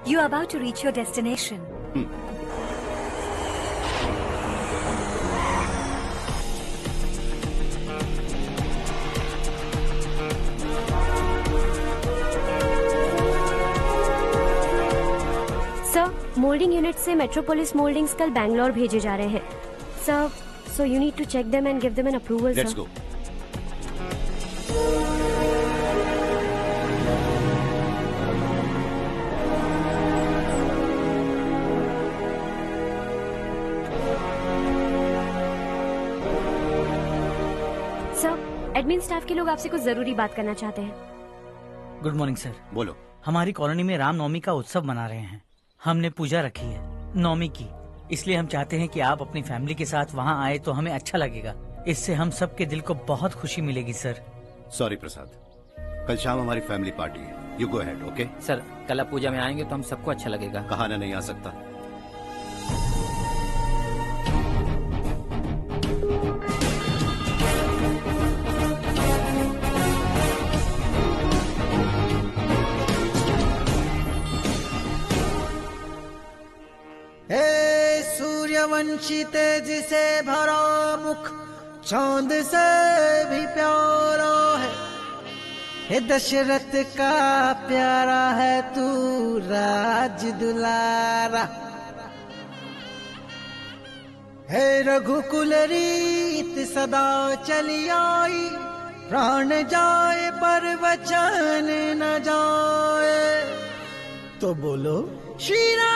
You are about to reach your destination. Sir, moulding unit से metropolis mouldings कल बैंगलोर भेजे जा रहे हैं. Sir, so you need to check them and give them an approval, sir. Let's go. Sir, admin staff के लोग आपसे कुछ जरूरी बात करना चाहते हैं. Good morning sir. बोलो. हमारी कॉलोनी में रामनवमी का उत्सव मना रहे हैं. हमने पूजा रखी है नवमी की, इसलिए हम चाहते हैं कि आप अपनी फैमिली के साथ वहाँ आए तो हमें अच्छा लगेगा. इससे हम सब के दिल को बहुत खुशी मिलेगी सर. सॉरी प्रसाद, कल शाम हमारी फैमिली पार्टी है. You go ahead. Okay sir, कल आप पूजा में आएंगे तो हम सबको अच्छा लगेगा. कहाना नहीं आ सकता. हे सूर्यवंशी तेज से भरा मुख, चांद से भी प्यारा है. हे दशरथ का प्यारा है तू राज दुलारा. हे रघुकुल रीत सदा चली आई, प्राण जाए पर वचन न जाए. तो बोलो श्री राम.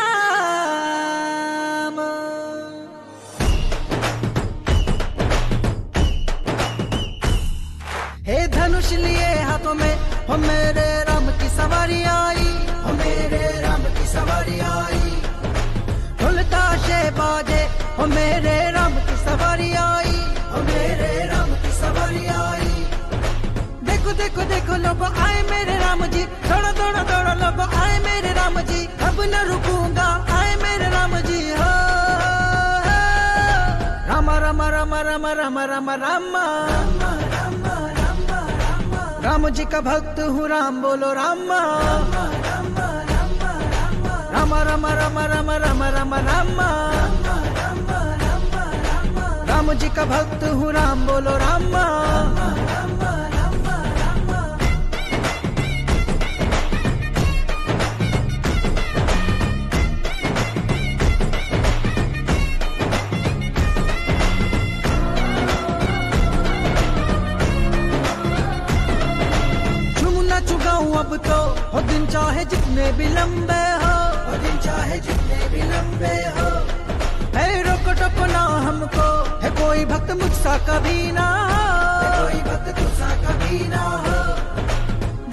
हे धनुष लिए हाथों में, हो मेरे राम की सवारी आई. हो मेरे राम की सवारी आई. ढोलता शे बाजे, हो मेरे राम की सवारी आई. हो मेरे राम की सवारी आई. देखो देखो देखो लोग आए मेरे राम जी. दौड़ो दौड़ो दौड़ो लोग आए मेरे राम जी. अब न रुकूंगा आए मेरे राम जी. हो राम राम राम राम राम राम राम. राम जी का भक्त हूँ, राम बोलो राम. राम राम राम राम राम राम राम. राम जी का भक्त हूँ, राम बोलो राम. अब तो हो दिन चाहे जितने भी लंबे हो, हो दिन चाहे जितने भी लंबे हो. है रोको टोको ना हमको, है कोई भक्त मुझसा कभी ना हो. कोई भक्त मुझसा कभी ना हो.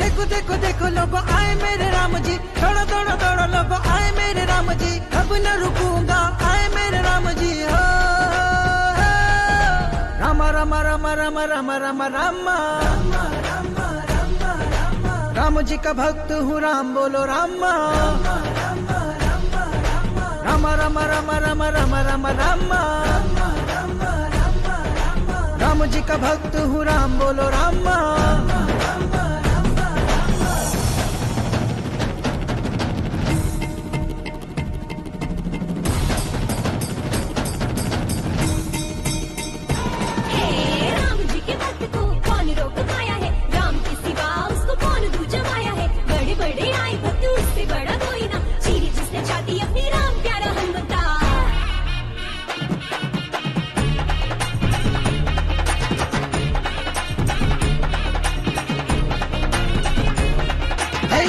देखो देखो देखो लोग आए मेरे राम जी. दौड़ो दौड़ो दौड़ो लोग आए मेरे राम जी. अब न रुकूंगा आए मेरे राम जी. हो राम राम राम राम राम राम राम. राम जी का भक्त हूँ, राम बोलो राम. राम राम राम राम राम राम राम. राम जी का भक्त हूँ, राम बोलो राम.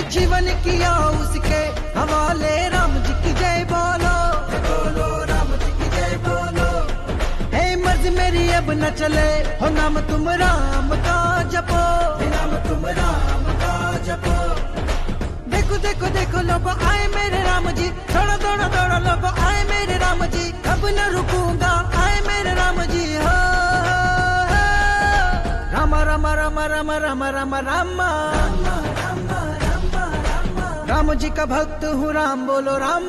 जीवन किया उसके हवाले, राम जी की जय बोलो. बोलो राम जी की जय बोलो. हे मर्ज मेरी अब न चले, हो नाम तुम राम का जपो. नाम तुम राम का जपो. देखो देखो देखो लोग आए मेरे राम जी. दौड़ो दौड़ो दौड़ो लोग आए मेरे राम जी. अब न रुकूंगा आए मेरे राम जी. हो राम राम राम राम राम राम राम. राम जी का भक्त हूँ, राम बोलो राम.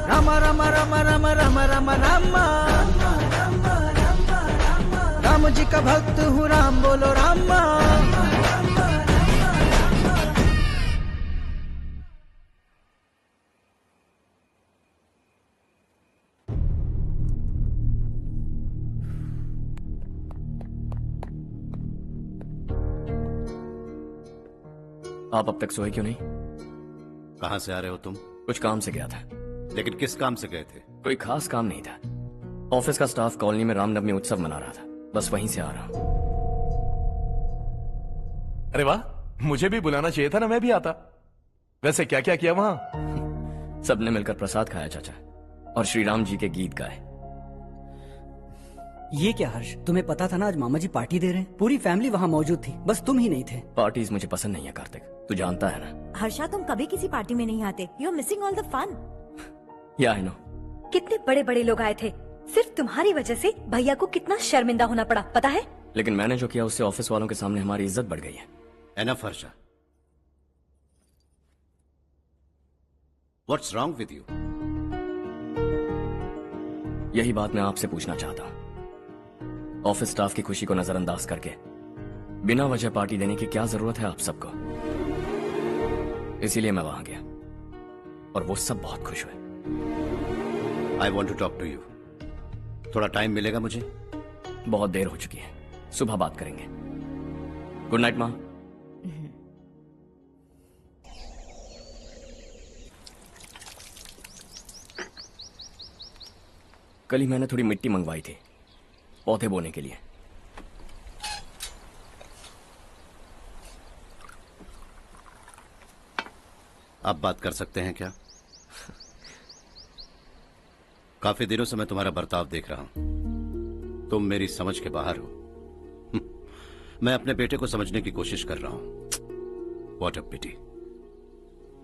राम राम राम राम राम राम राम. राम जी का भक्त हूँ, राम बोलो राम. आप अब तक सोए क्यों नहीं? कहां से आ रहे हो तुम? कुछ काम से गया था। लेकिन किस काम से गए थे? कोई खास काम नहीं था। ऑफिस का स्टाफ कॉलोनी में रामनवमी उत्सव मना रहा था, बस वहीं से आ रहा हूं। अरे वाह, मुझे भी बुलाना चाहिए था ना, मैं भी आता। वैसे क्या क्या किया वहां? सबने मिलकर प्रसाद खाया चाचा, और श्री राम जी के गीत गाए। ये क्या हर्ष, तुम्हें पता था ना आज मामा जी पार्टी दे रहे हैं? पूरी फैमिली वहाँ मौजूद थी, बस तुम ही नहीं थे। पार्टीज मुझे पसंद नहीं है कार्तिक, तू जानता है ना। हर्षा, तुम कभी किसी पार्टी में नहीं आते। You are missing all the fun. Yeah I no. कितने बड़े बड़े लोग आए थे, सिर्फ तुम्हारी वजह से भैया को कितना शर्मिंदा होना पड़ा, पता है? लेकिन मैंने जो किया उससे ऑफिस वालों के सामने हमारी इज्जत बढ़ गई है। Enough Harsha, what's wrong with you? यही बात मैं आपसे पूछना चाहता हूं। ऑफिस स्टाफ की खुशी को नजरअंदाज करके बिना वजह पार्टी देने की क्या जरूरत है आप सबको? इसीलिए मैं वहां गया और वो सब बहुत खुश हुए। I want to talk to you. थोड़ा टाइम मिलेगा मुझे? बहुत देर हो चुकी है, सुबह बात करेंगे। गुड नाइट माँ। कल ही मैंने थोड़ी मिट्टी मंगवाई थी पौधे बोने के लिए। आप बात कर सकते हैं क्या? काफी दिनों से मैं तुम्हारा बर्ताव देख रहा हूं। तुम मेरी समझ के बाहर हो। मैं अपने बेटे को समझने की कोशिश कर रहा हूं। व्हाट अ पिटी।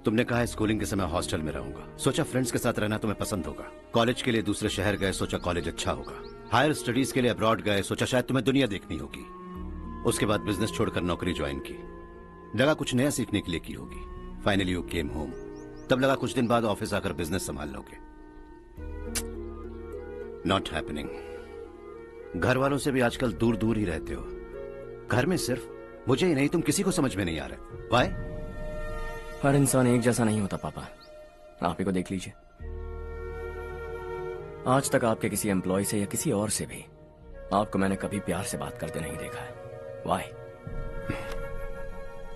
तुमने कहा स्कूलिंग के समय हॉस्टल में रहूंगा, सोचा फ्रेंड्स के साथ रहना तुम्हें पसंद होगा। कॉलेज के लिए दूसरे शहर गए, सोचा कॉलेज अच्छा होगा। हायर स्टडीज के लिए अब्रॉड गए, सोचा शायद तुम्हें दुनिया देखनी होगी। उसके बाद बिजनेस छोड़कर नौकरी ज्वाइन की, लगा कुछ नया सीखने के लिए की होगी। फाइनली यू केम होम, तब लगा कुछ दिन बाद ऑफिस आकर बिजनेस संभाल लोगे। Not happening. घर वालों से भी आजकल दूर दूर ही रहते हो। घर में सिर्फ मुझे ही नहीं, तुम किसी को समझ में नहीं आ रहे। वाई? हर इंसान एक जैसा नहीं होता पापा, आप ही को देख लीजिए। आज तक आपके किसी एम्प्लॉय से या किसी और से भी आपको मैंने कभी प्यार से बात करते नहीं देखा है। वाई?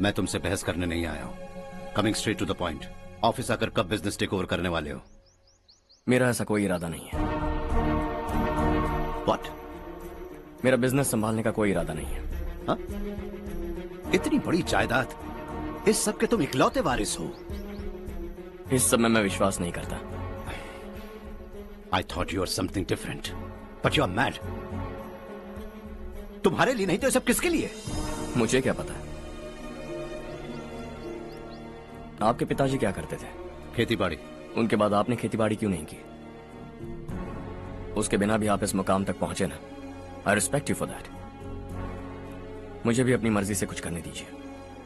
मैं तुमसे बहस करने नहीं आया हूं। Coming straight to the point, office आकर कब बिजनेस टेक ओवर करने वाले हो? मेरा ऐसा कोई इरादा नहीं है। व्हाट? मेरा बिजनेस संभालने का कोई इरादा नहीं है। हा? इतनी बड़ी जायदाद, इस सब के तुम इकलौते वारिस हो। इस सब में मैं विश्वास नहीं करता। I thought you were something different, but you are mad. तुम्हारे लिए नहीं तो ये सब किसके लिए? मुझे क्या पता। आपके पिताजी क्या करते थे? खेतीबाड़ी। उनके बाद आपने खेतीबाड़ी क्यों नहीं की? उसके बिना भी आप इस मुकाम तक पहुंचे ना। I respect you for that. मुझे भी अपनी मर्जी से कुछ करने दीजिए।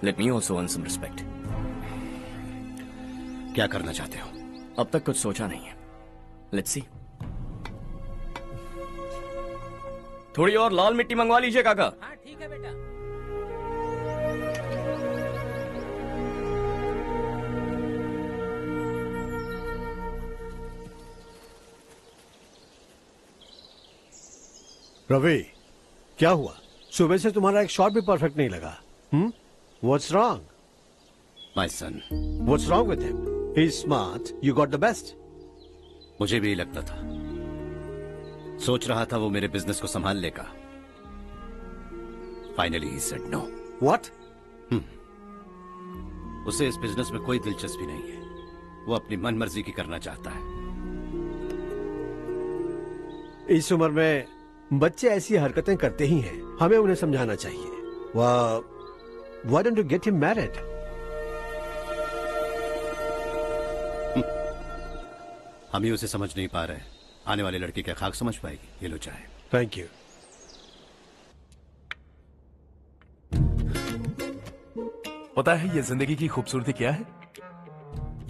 Let me also earn some respect. क्या करना चाहते हो? अब तक कुछ सोचा नहीं है। Let's see. थोड़ी और लाल मिट्टी मंगवा लीजिए काका। हाँ ठीक है बेटा। रवि, क्या हुआ? सुबह से तुम्हारा एक शॉट भी परफेक्ट नहीं लगा। What's wrong? My son. What's wrong with him? He's smart. You got the best. मुझे भी लगता था, सोच रहा था वो मेरे बिजनेस को संभाल लेगा। Finally he said no. What? उसे इस बिजनेस में कोई दिलचस्पी नहीं है। वो अपनी मन मर्जी की करना चाहता है। इस उम्र में बच्चे ऐसी हरकतें करते ही हैं, हमें उन्हें समझाना चाहिए। Why don't you get him married? हम ही उसे समझ नहीं पा रहे, आने वाली लड़की क्या खाक समझ पाएगी? ये लो चाहे। Thank you. पता है ये जिंदगी की खूबसूरती क्या है?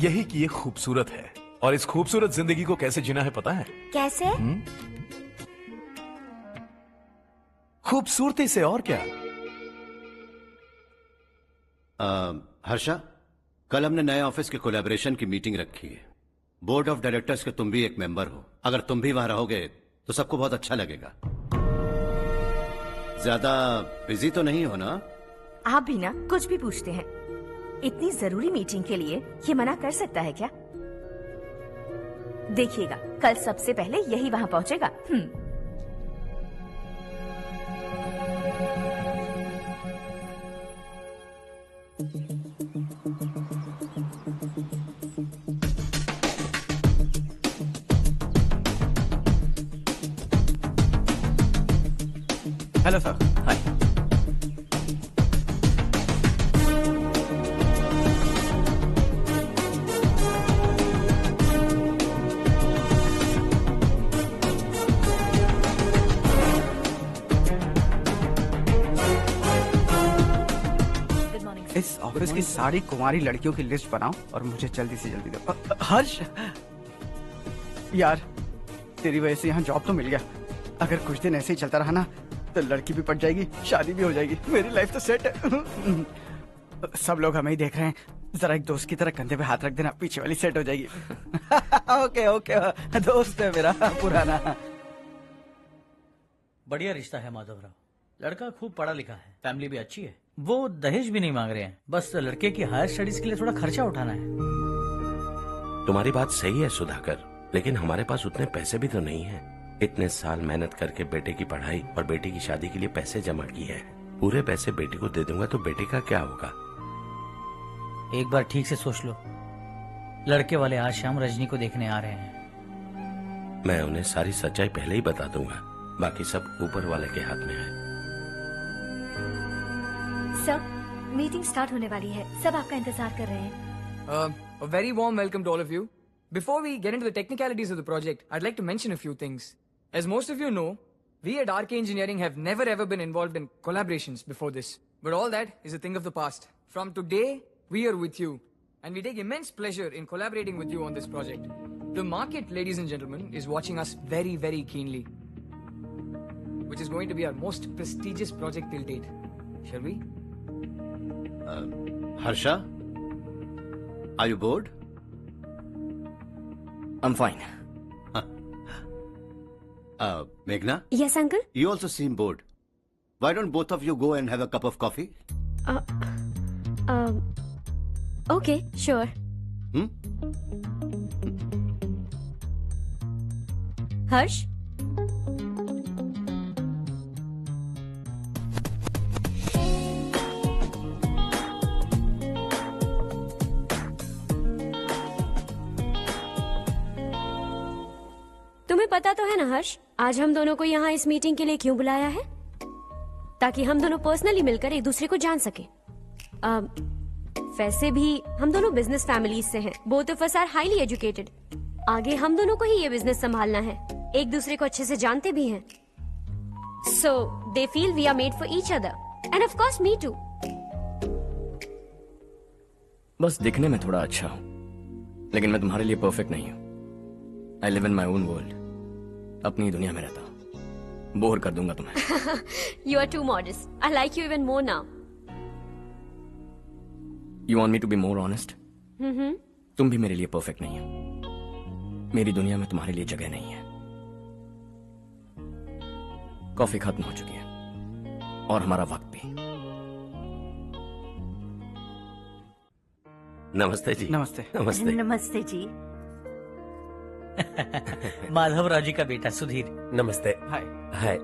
यही कि ये खूबसूरत है, और इस खूबसूरत जिंदगी को कैसे जीना है पता है? कैसे? खूबसूरती से, और क्या। हर्षा, कल हमने नए ऑफिस के कोलैबोरेशन की मीटिंग रखी है। बोर्ड ऑफ डायरेक्टर्स के तुम भी एक मेंबर हो। अगर तुम भी वहां रहोगे तो सबको बहुत अच्छा लगेगा। ज्यादा बिजी तो नहीं हो ना? आप भी ना कुछ भी पूछते हैं। इतनी जरूरी मीटिंग के लिए ये मना कर सकता है क्या? देखिएगा, कल सबसे पहले यही वहाँ पहुँचेगा। Hello sir. हाय। इस ऑफिस की सारी कुंवारी लड़कियों की लिस्ट बनाओ और मुझे जल्दी से जल्दी दो। हर्ष, यार तेरी वजह से यहाँ जॉब तो मिल गया। अगर कुछ दिन ऐसे ही चलता रहा ना तो लड़की भी पट जाएगी, शादी भी हो जाएगी, मेरी लाइफ तो सेट है। सब लोग हमें ही देख रहे हैं, जरा एक दोस्त की तरह कंधे पे हाथ रख देना, पीछे वाली सेट हो जाएगी। ओके ओके, दोस्त है मेरा पुराना। बढ़िया रिश्ता है माधवराव, लड़का खूब पढ़ा लिखा है, फैमिली भी अच्छी है, वो दहेज भी नहीं मांग रहे हैं, बस लड़के की हायर स्टडीज के लिए थोड़ा खर्चा उठाना है। तुम्हारी बात सही है सुधाकर, लेकिन हमारे पास उतने पैसे भी तो नहीं है। इतने साल मेहनत करके बेटे की पढ़ाई और बेटी की शादी के लिए पैसे जमा किए हैं, पूरे पैसे बेटी को दे दूंगा तो बेटे का क्या होगा? एक बार ठीक से सोच लो, लड़के वाले आज शाम रजनी को देखने आ रहे हैं। मैं उन्हें सारी सच्चाई पहले ही बता दूंगा, बाकी सब ऊपर वाले के हाथ में है। सर, मीटिंग स्टार्ट होने वाली है, सब आपका इंतजार कर रहे हैं। A very warm welcome to all of you. Before we get into the technicalities of the project, I'd like to mention a few things. As most of you know, we at RK Engineering have never ever been involved in collaborations before this. But all that is a thing of the past. From today, we are with you. And we take immense pleasure in collaborating with you on this project. The market, ladies and gentlemen, is watching us very, very keenly. Which is going to be our most prestigious project till date. Shall we? Harsha? Are you bored? I'm fine. Meghna? Yes, uncle? You also seem bored. Why don't both of you go and have a cup of coffee? Okay, sure. Harsh? तुम्हें पता तो है ना हर्ष, आज हम दोनों को यहाँ इस मीटिंग के लिए क्यों बुलाया है? ताकि हम दोनों पर्सनली मिलकर एक दूसरे को जान सके। वैसे भी हम दोनों बिजनेस फैमिलीज से हैं। Both of us are highly educated. आगे हम दोनों को ही ये बिजनेस संभालना है, एक दूसरे को अच्छे से जानते भी हैं। So they feel we are made for each other and of course me too. बस दिखने में थोड़ा अच्छा हूँ, लेकिन मैं तुम्हारे लिए परफेक्ट नहीं हूँ। I live in my own world, अपनी दुनिया में रहता हूँ। बोर कर दूंगा तुम्हें। You are too modest. I like you even more now. You want me to be more honest? तुम भी मेरे लिए परफेक्ट नहीं हो। मेरी दुनिया में तुम्हारे लिए जगह नहीं है। कॉफी खत्म हो चुकी है और हमारा वक्त भी। नमस्ते जी। नमस्ते। नमस्ते। नमस्ते जी। माधवराव जी का बेटा सुधीर। नमस्ते। हाय। हाय।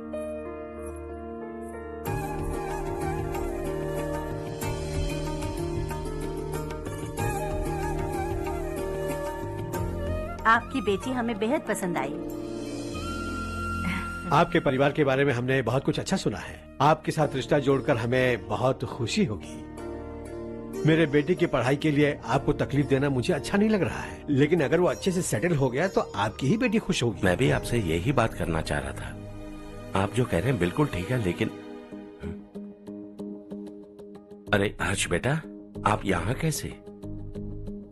आपकी बेटी हमें बेहद पसंद आई। आपके परिवार के बारे में हमने बहुत कुछ अच्छा सुना है। आपके साथ रिश्ता जोड़कर हमें बहुत खुशी होगी। मेरे बेटे की पढ़ाई के लिए आपको तकलीफ देना मुझे अच्छा नहीं लग रहा है, लेकिन अगर वो अच्छे से सेटल हो गया तो आपकी ही बेटी खुश होगी। मैं भी आपसे यही बात करना चाह रहा था। आप जो कह रहे हैं बिल्कुल ठीक है, लेकिन अरे हर्ष बेटा, आप यहाँ कैसे?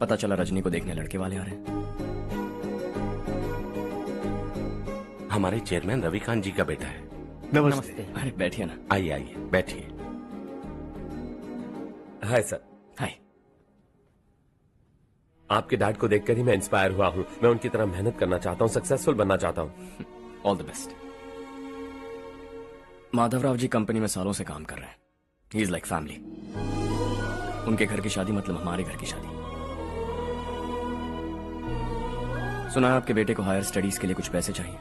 पता चला रजनी को देखने लड़के वाले आ रहे हैं। हमारे चेयरमैन रविकांत जी का बेटा है। नमस्ते। अरे बैठिए ना। आइए आइए बैठिए। Hi sir. हाय। आपके डैड को देखकर ही मैं इंस्पायर हुआ हूँ। मैं उनकी तरह मेहनत करना चाहता हूँ, सक्सेसफुल बनना चाहता हूँ। All the best. Madhavrao ji company में सालों से काम कर रहे हैं। He is like family. उनके घर की शादी मतलब हमारे घर की शादी। सुना है आपके बेटे को हायर स्टडीज के लिए कुछ पैसे चाहिए।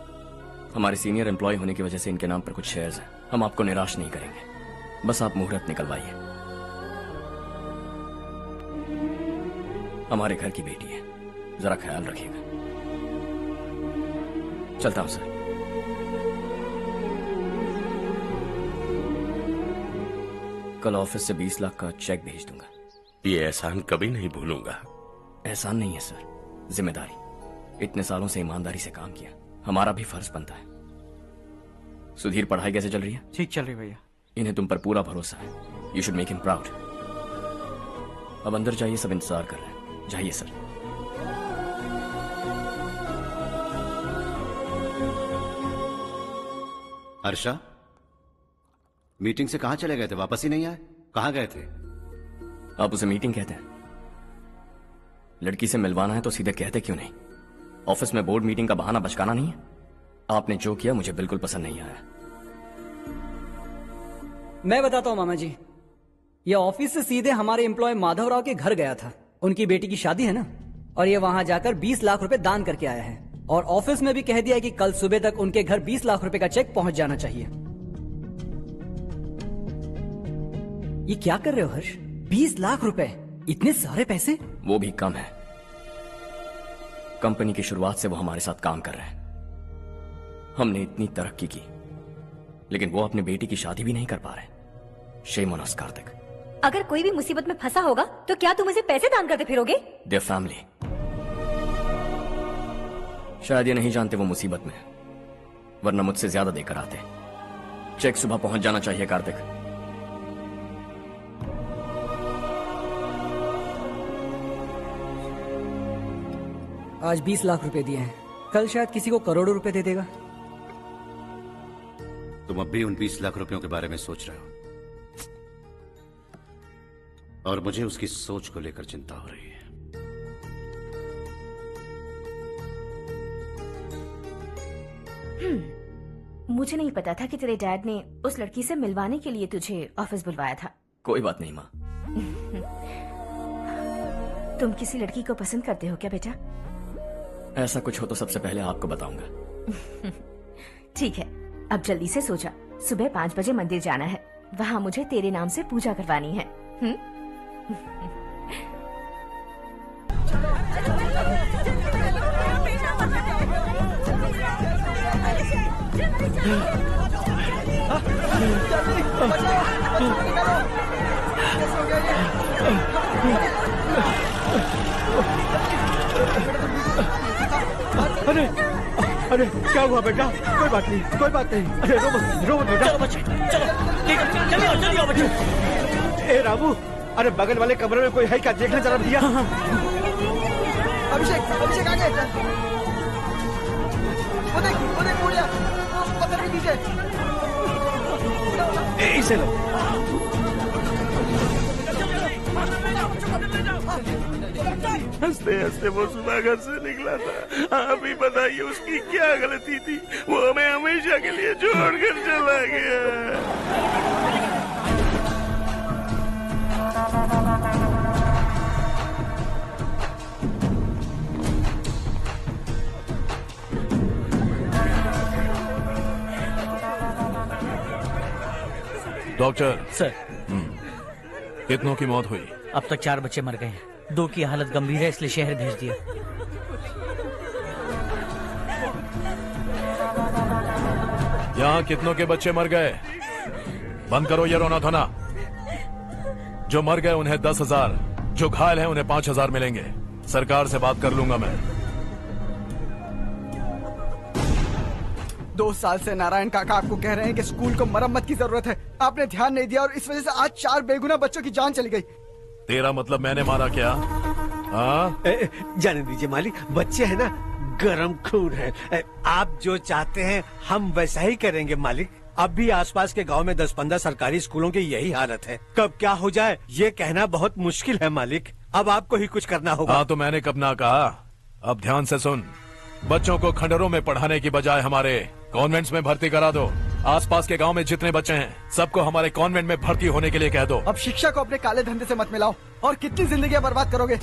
हमारे सीनियर एम्प्लॉय होने की वजह से इनके नाम पर कुछ शेयर्स हैं। हम आपको निराश नहीं करेंगे, बस आप मुहूर्त निकलवाइए। हमारे घर की बेटी है, जरा ख्याल रखिएगा। चलता हूं सर। कल ऑफिस से 20 लाख का चेक भेज दूंगा। ये एहसान कभी नहीं भूलूंगा। एहसान नहीं है सर, जिम्मेदारी। इतने सालों से ईमानदारी से काम किया, हमारा भी फर्ज बनता है। सुधीर, पढ़ाई कैसे चल रही है? ठीक चल रही भैया। इन्हें तुम पर पूरा भरोसा है। You should make him proud. अब अंदर जाइए, सब इंतजार कर रहे हैं। जाइए सर। हर्षा, मीटिंग से कहां चले गए थे? वापस ही नहीं आए? कहां गए थे? आप उसे मीटिंग कहते हैं? लड़की से मिलवाना है तो सीधे कहते क्यों नहीं? ऑफिस में बोर्ड मीटिंग का बहाना बचकाना नहीं है। आपने जो किया मुझे बिल्कुल पसंद नहीं आया। मैं बताता हूँ मामा जी, ये ऑफिस से सीधे हमारे एम्प्लॉय माधवराव के घर गया था। उनकी बेटी की शादी है ना, और ये वहां जाकर 20 लाख रुपए दान करके आया है। और ऑफिस में भी कह दिया कि कल सुबह तक उनके घर 20 लाख रुपए का चेक पहुंच जाना चाहिए। ये क्या कर रहे हो हर्ष? 20 लाख रुपए, इतने सारे पैसे? वो भी कम है। कंपनी की शुरुआत से वो हमारे साथ काम कर रहे हैं। हमने इतनी तरक्की की, लेकिन वो अपनी बेटी की शादी भी नहीं कर पा रहे। Shame on us Kartik. अगर कोई भी मुसीबत में फंसा होगा तो क्या तुम उसे पैसे दान करते फिरोगे? Their family. शायद ये नहीं जानते वो मुसीबत में, वरना मुझसे ज्यादा देकर आते। चेक सुबह पहुंच जाना चाहिए कार्तिक। आज 20 लाख रुपए दिए हैं, कल शायद किसी को करोड़ों रुपए दे देगा। तुम अब भी उन 20 लाख रुपयों के बारे में सोच रहे हो, और मुझे उसकी सोच को लेकर चिंता हो रही है। मुझे नहीं पता था कि तेरे डैड ने उस लड़की से मिलवाने के लिए तुझे ऑफिस बुलवाया था। कोई बात नहीं माँ। तुम किसी लड़की को पसंद करते हो क्या बेटा? ऐसा कुछ हो तो सबसे पहले आपको बताऊंगा। ठीक है, अब जल्दी से सो जा। सुबह 5 बजे मंदिर जाना है, वहाँ मुझे तेरे नाम से पूजा करवानी है। अरे अरे क्या हुआ बेटा? कोई बात नहीं, कोई बात नहीं। अरे रो मत बेटा। चलो बच्चे, चलो जल्दी आओ बच्चे। ए रामू, अरे बगल वाले कमरे में कोई है क्या? देखना जरा भैया। अभिषेक आ गए। वो देख मुड़िया, पकड़ के दीजिए। इसे लो। हंसते हंसते वो सुबह घर से निकला था। आप ही बताइए उसकी क्या गलती थी? वो हमें हमेशा के लिए छोड़कर चला गया। डॉक्टर सर, कितनों की मौत हुई? अब तक 4 बच्चे मर गए हैं। 2 की हालत गंभीर है, इसलिए शहर भेज दिया। यहाँ कितनों के बच्चे मर गए? बंद करो ये रोना धोना। जो मर गए उन्हें 10,000, जो घायल हैं उन्हें 5,000 मिलेंगे। सरकार से बात कर लूंगा मैं। 2 साल से नारायण काका आपको कह रहे हैं कि स्कूल को मरम्मत की जरूरत है। आपने ध्यान नहीं दिया और इस वजह से आज 4 बेगुनाह बच्चों की जान चली गई। तेरा मतलब मैंने मारा क्या? हाँ, जाने दीजिए मालिक, बच्चे हैं ना, गरम खून है। आप जो चाहते हैं हम वैसा ही करेंगे मालिक। अब भी आसपास के गांव में 10-15 सरकारी स्कूलों की यही हालत है। कब क्या हो जाए ये कहना बहुत मुश्किल है मालिक। अब आपको ही कुछ करना होगा। हाँ तो मैंने कब ना कहा। अब ध्यान से सुन, बच्चों को खंडरों में पढ़ाने की बजाय हमारे कॉन्वेंट्स में भर्ती करा दो। आसपास के गांव में जितने बच्चे हैं सबको हमारे कॉन्वेंट में भर्ती होने के लिए कह दो। अब शिक्षा को अपने काले धंधे से मत मिलाओ। और कितनी जिंदगियां बर्बाद करोगे?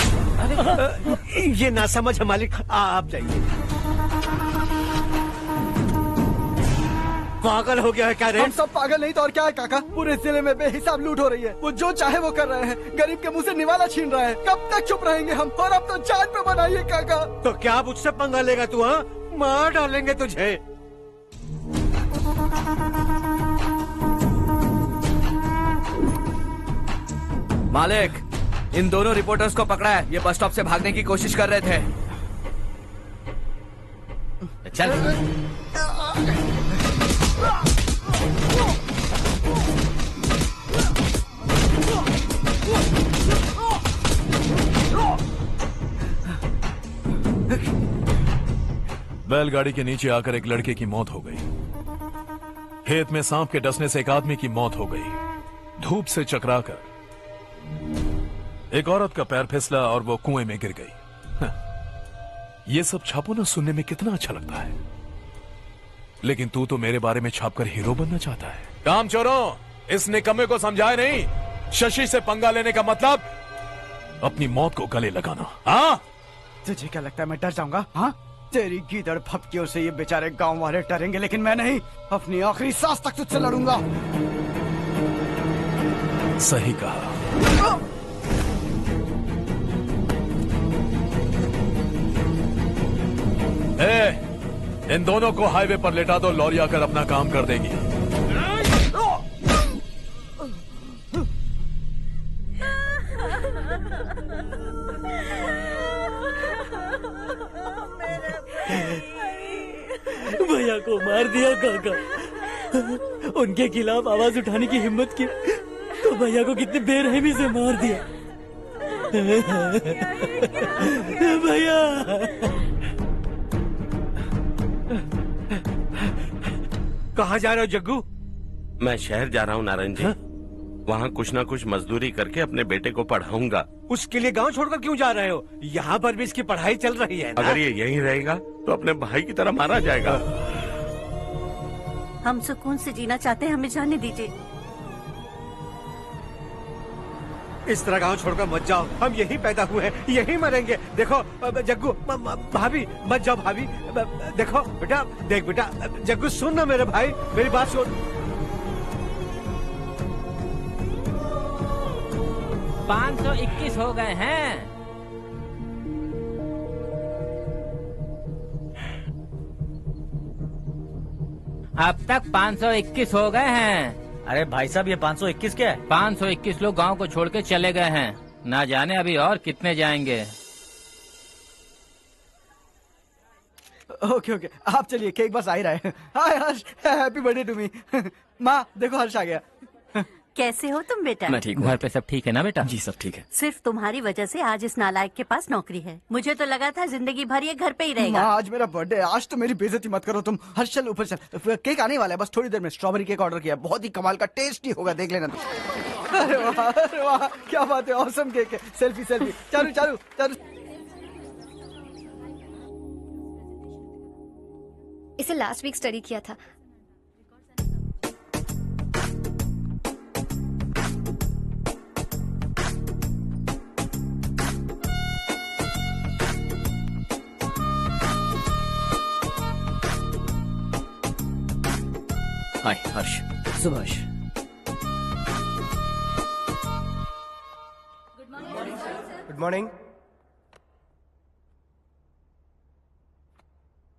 ये ना समझ है मालिक, आप जाइए। पागल हो गया है क्या रे? हम सब पागल नहीं तो और क्या है काका। पूरे जिले में बेहिसाब लूट हो रही है। वो जो चाहे वो कर रहे हैं। गरीब के मुंह से निवाला छीन रहा है। कब तक चुप रहेंगे हम? और अब तो जान पे बनाइए काका। तो क्या मुझसे पंगा लेगा तू? हाँ, मार डालेंगे तुझे। मालिक, इन दोनों रिपोर्टर्स को पकड़ा है। ये बस स्टॉप से भागने की कोशिश कर रहे थे। चल। बैलगाड़ी के नीचे आकर एक लड़के की मौत हो गई। खेत में सांप के डसने से एक आदमी की मौत हो गई। धूप से चकराकर एक औरत का पैर फिसला और वो कुएं में गिर गई। ये सब छापो ना, सुनने में कितना अच्छा लगता है। लेकिन तू तो मेरे बारे में छापकर हीरो बनना चाहता है। काम चोरों, इस निकम्मे को समझाए नहीं। शशि से पंगा लेने का मतलब अपनी मौत को गले लगाना। हाँ, तुझे क्या लगता है मैं डर जाऊंगा? हाँ, तेरी गीदड़ फपकियों से ये बेचारे गांव वाले डरेंगे, लेकिन मैं नहीं। अपनी आखिरी सांस तक तुझसे लड़ूंगा। सही कहा। इन दोनों को हाईवे पर लेटा दो। लॉरी आकर अपना काम कर देगी। भैया को मार दिया काका। उनके खिलाफ आवाज उठाने की हिम्मत की तो भैया को कितने बेरहमी से मार दिया। भैया कहाँ जा रहे हो जग्गू? मैं शहर जा रहा हूँ नारायण जी। वहाँ कुछ ना कुछ मजदूरी करके अपने बेटे को पढ़ाऊंगा। उसके लिए गांव छोड़कर क्यों जा रहे हो? यहाँ पर भी इसकी पढ़ाई चल रही है ना? अगर ये यहीं रहेगा तो अपने भाई की तरह मारा जाएगा। हम सुकून से जीना चाहते हैं, हमें जाने दीजिए। इस तरह गांव छोड़कर मत जाओ। हम यहीं पैदा हुए हैं, यहीं मरेंगे। देखो जग्गू, भाभी मत जाओ। भाभी देखो बेटा, देख बेटा, जग्गू सुन ना मेरे भाई, मेरी बात सुन। 521 हो गए हैं। अब तक 521 हो गए हैं। अरे भाई साहब, ये 521 क्या है? 521 लोग गांव को छोड़ के चले गए हैं। ना जाने अभी और कितने जाएंगे। ओके, आप चलिए, केक बस आ ही रहा है। हाय हर्ष, हैप्पी बर्थडे टू मी। माँ देखो, हर्ष आ गया। कैसे हो तुम बेटा? मैं ठीक हूँ। घर पे सब ठीक है ना बेटा? जी सब ठीक है। सिर्फ तुम्हारी वजह से आज इस नालायक के पास नौकरी है। मुझे तो लगा था जिंदगी भर ये घर पे ही रहेगा। माँ आज मेरा बर्थडे है, आज तो मेरी बेइज्जती मत करो तुम। हर्ष चल ऊपर चल, केक आने वाला है बस थोड़ी देर में। स्ट्रॉबेरी केक ऑर्डर किया, बहुत ही कमाल का टेस्टी होगा, देख लेना तुम। अरे वाह, क्या बात है, ऑसम केक है। सेल्फी चालू। इसे लास्ट वीक स्टडी किया था। हाय हर्ष। Subhash. Good morning.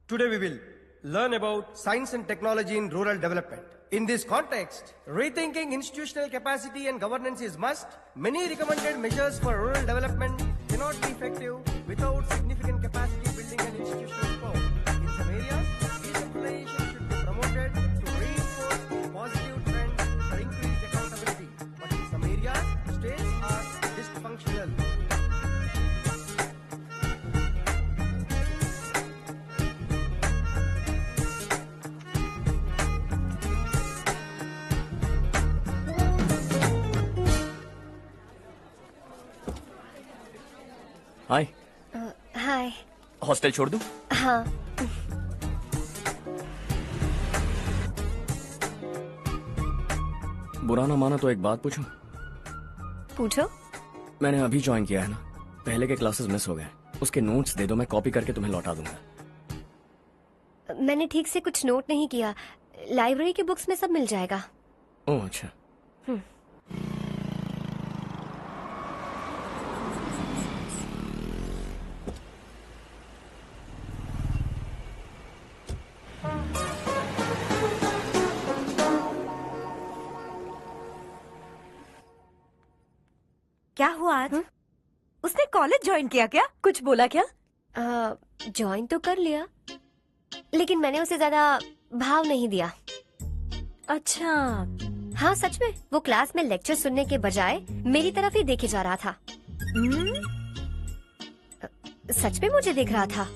Today we will learn about science and technology in rural development. In this context, rethinking institutional capacity and governance is must. Many recommended measures for rural development cannot be effective without significant capacity building and institutional reform. In some areas, decentralization should be promoted to reinforce positive trends for increased accountability. But in some areas, states are dysfunctional. Hi. Hi. Hostel छोड़ दूं? हाँ। बुरा ना माना तो एक बात पूछूं? पूछो। मैंने अभी ज्वाइन किया है ना, पहले के क्लासेस मिस हो गए। उसके नोट्स दे दो, मैं कॉपी करके तुम्हें लौटा दूंगा। मैंने ठीक से कुछ नोट नहीं किया। लाइब्रेरी की बुक्स में सब मिल जाएगा। ओह अच्छा। क्या हुआ आज? उसने कॉलेज ज्वाइन किया क्या? कुछ बोला क्या? ज्वाइन तो कर लिया, लेकिन मैंने उसे ज्यादा भाव नहीं दिया। अच्छा। हाँ सच में, वो क्लास में लेक्चर सुनने के बजाय मेरी तरफ ही देखे जा रहा था। सच में मुझे देख रहा था।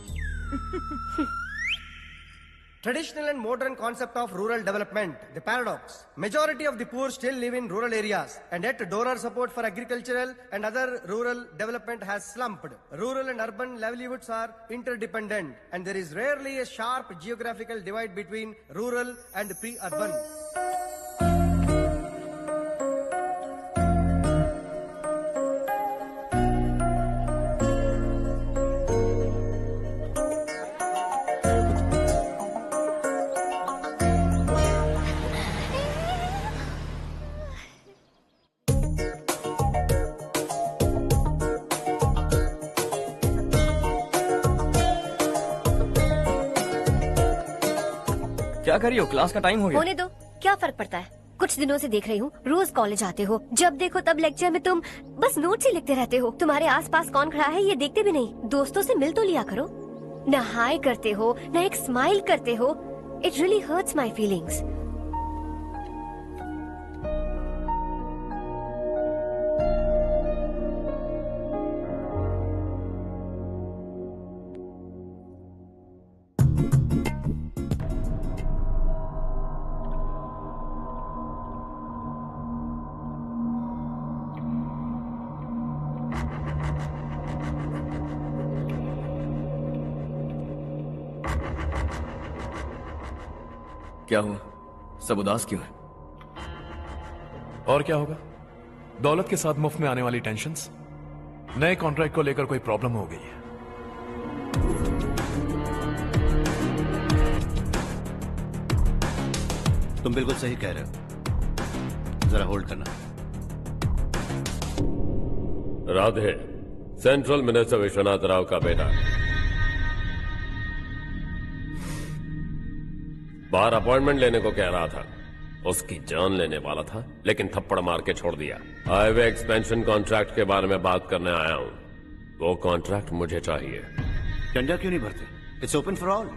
Traditional and modern concept of rural development, the paradox. Majority of the poor still live in rural areas, and yet donor support for agricultural and other rural development has slumped. Rural and urban livelihoods are interdependent, and there is rarely a sharp geographical divide between rural and pre-urban. क्या कर रही हो? Class का time हो गया। होने दो, क्या फर्क पड़ता है? कुछ दिनों से देख रही हूँ, रोज कॉलेज आते हो, जब देखो तब लेक्चर में तुम बस नोट्स ही लिखते रहते हो। तुम्हारे आसपास कौन खड़ा है ये देखते भी नहीं। दोस्तों से मिल तो लिया करो। न हाय करते हो, न एक स्माइल करते हो। It really hurts my feelings. क्या हुआ? सब उदास क्यों है? और क्या होगा? दौलत के साथ मुफ्त में आने वाली टेंशन्स। नए कॉन्ट्रैक्ट को लेकर कोई प्रॉब्लम हो गई है। तुम बिल्कुल सही कह रहे हो। जरा होल्ड करना। राधे, सेंट्रल मिनिस्टर विश्वनाथ राव का बेटा बाहर अपॉइंटमेंट लेने को कह रहा था। उसकी जान लेने वाला था, लेकिन थप्पड़ मार के छोड़ दिया। हाईवे एक्सपेंशन कॉन्ट्रैक्ट के बारे में बात करने आया हूं। वो कॉन्ट्रैक्ट मुझे चाहिए। टेंडर क्यों नहीं भरते? It's open for all.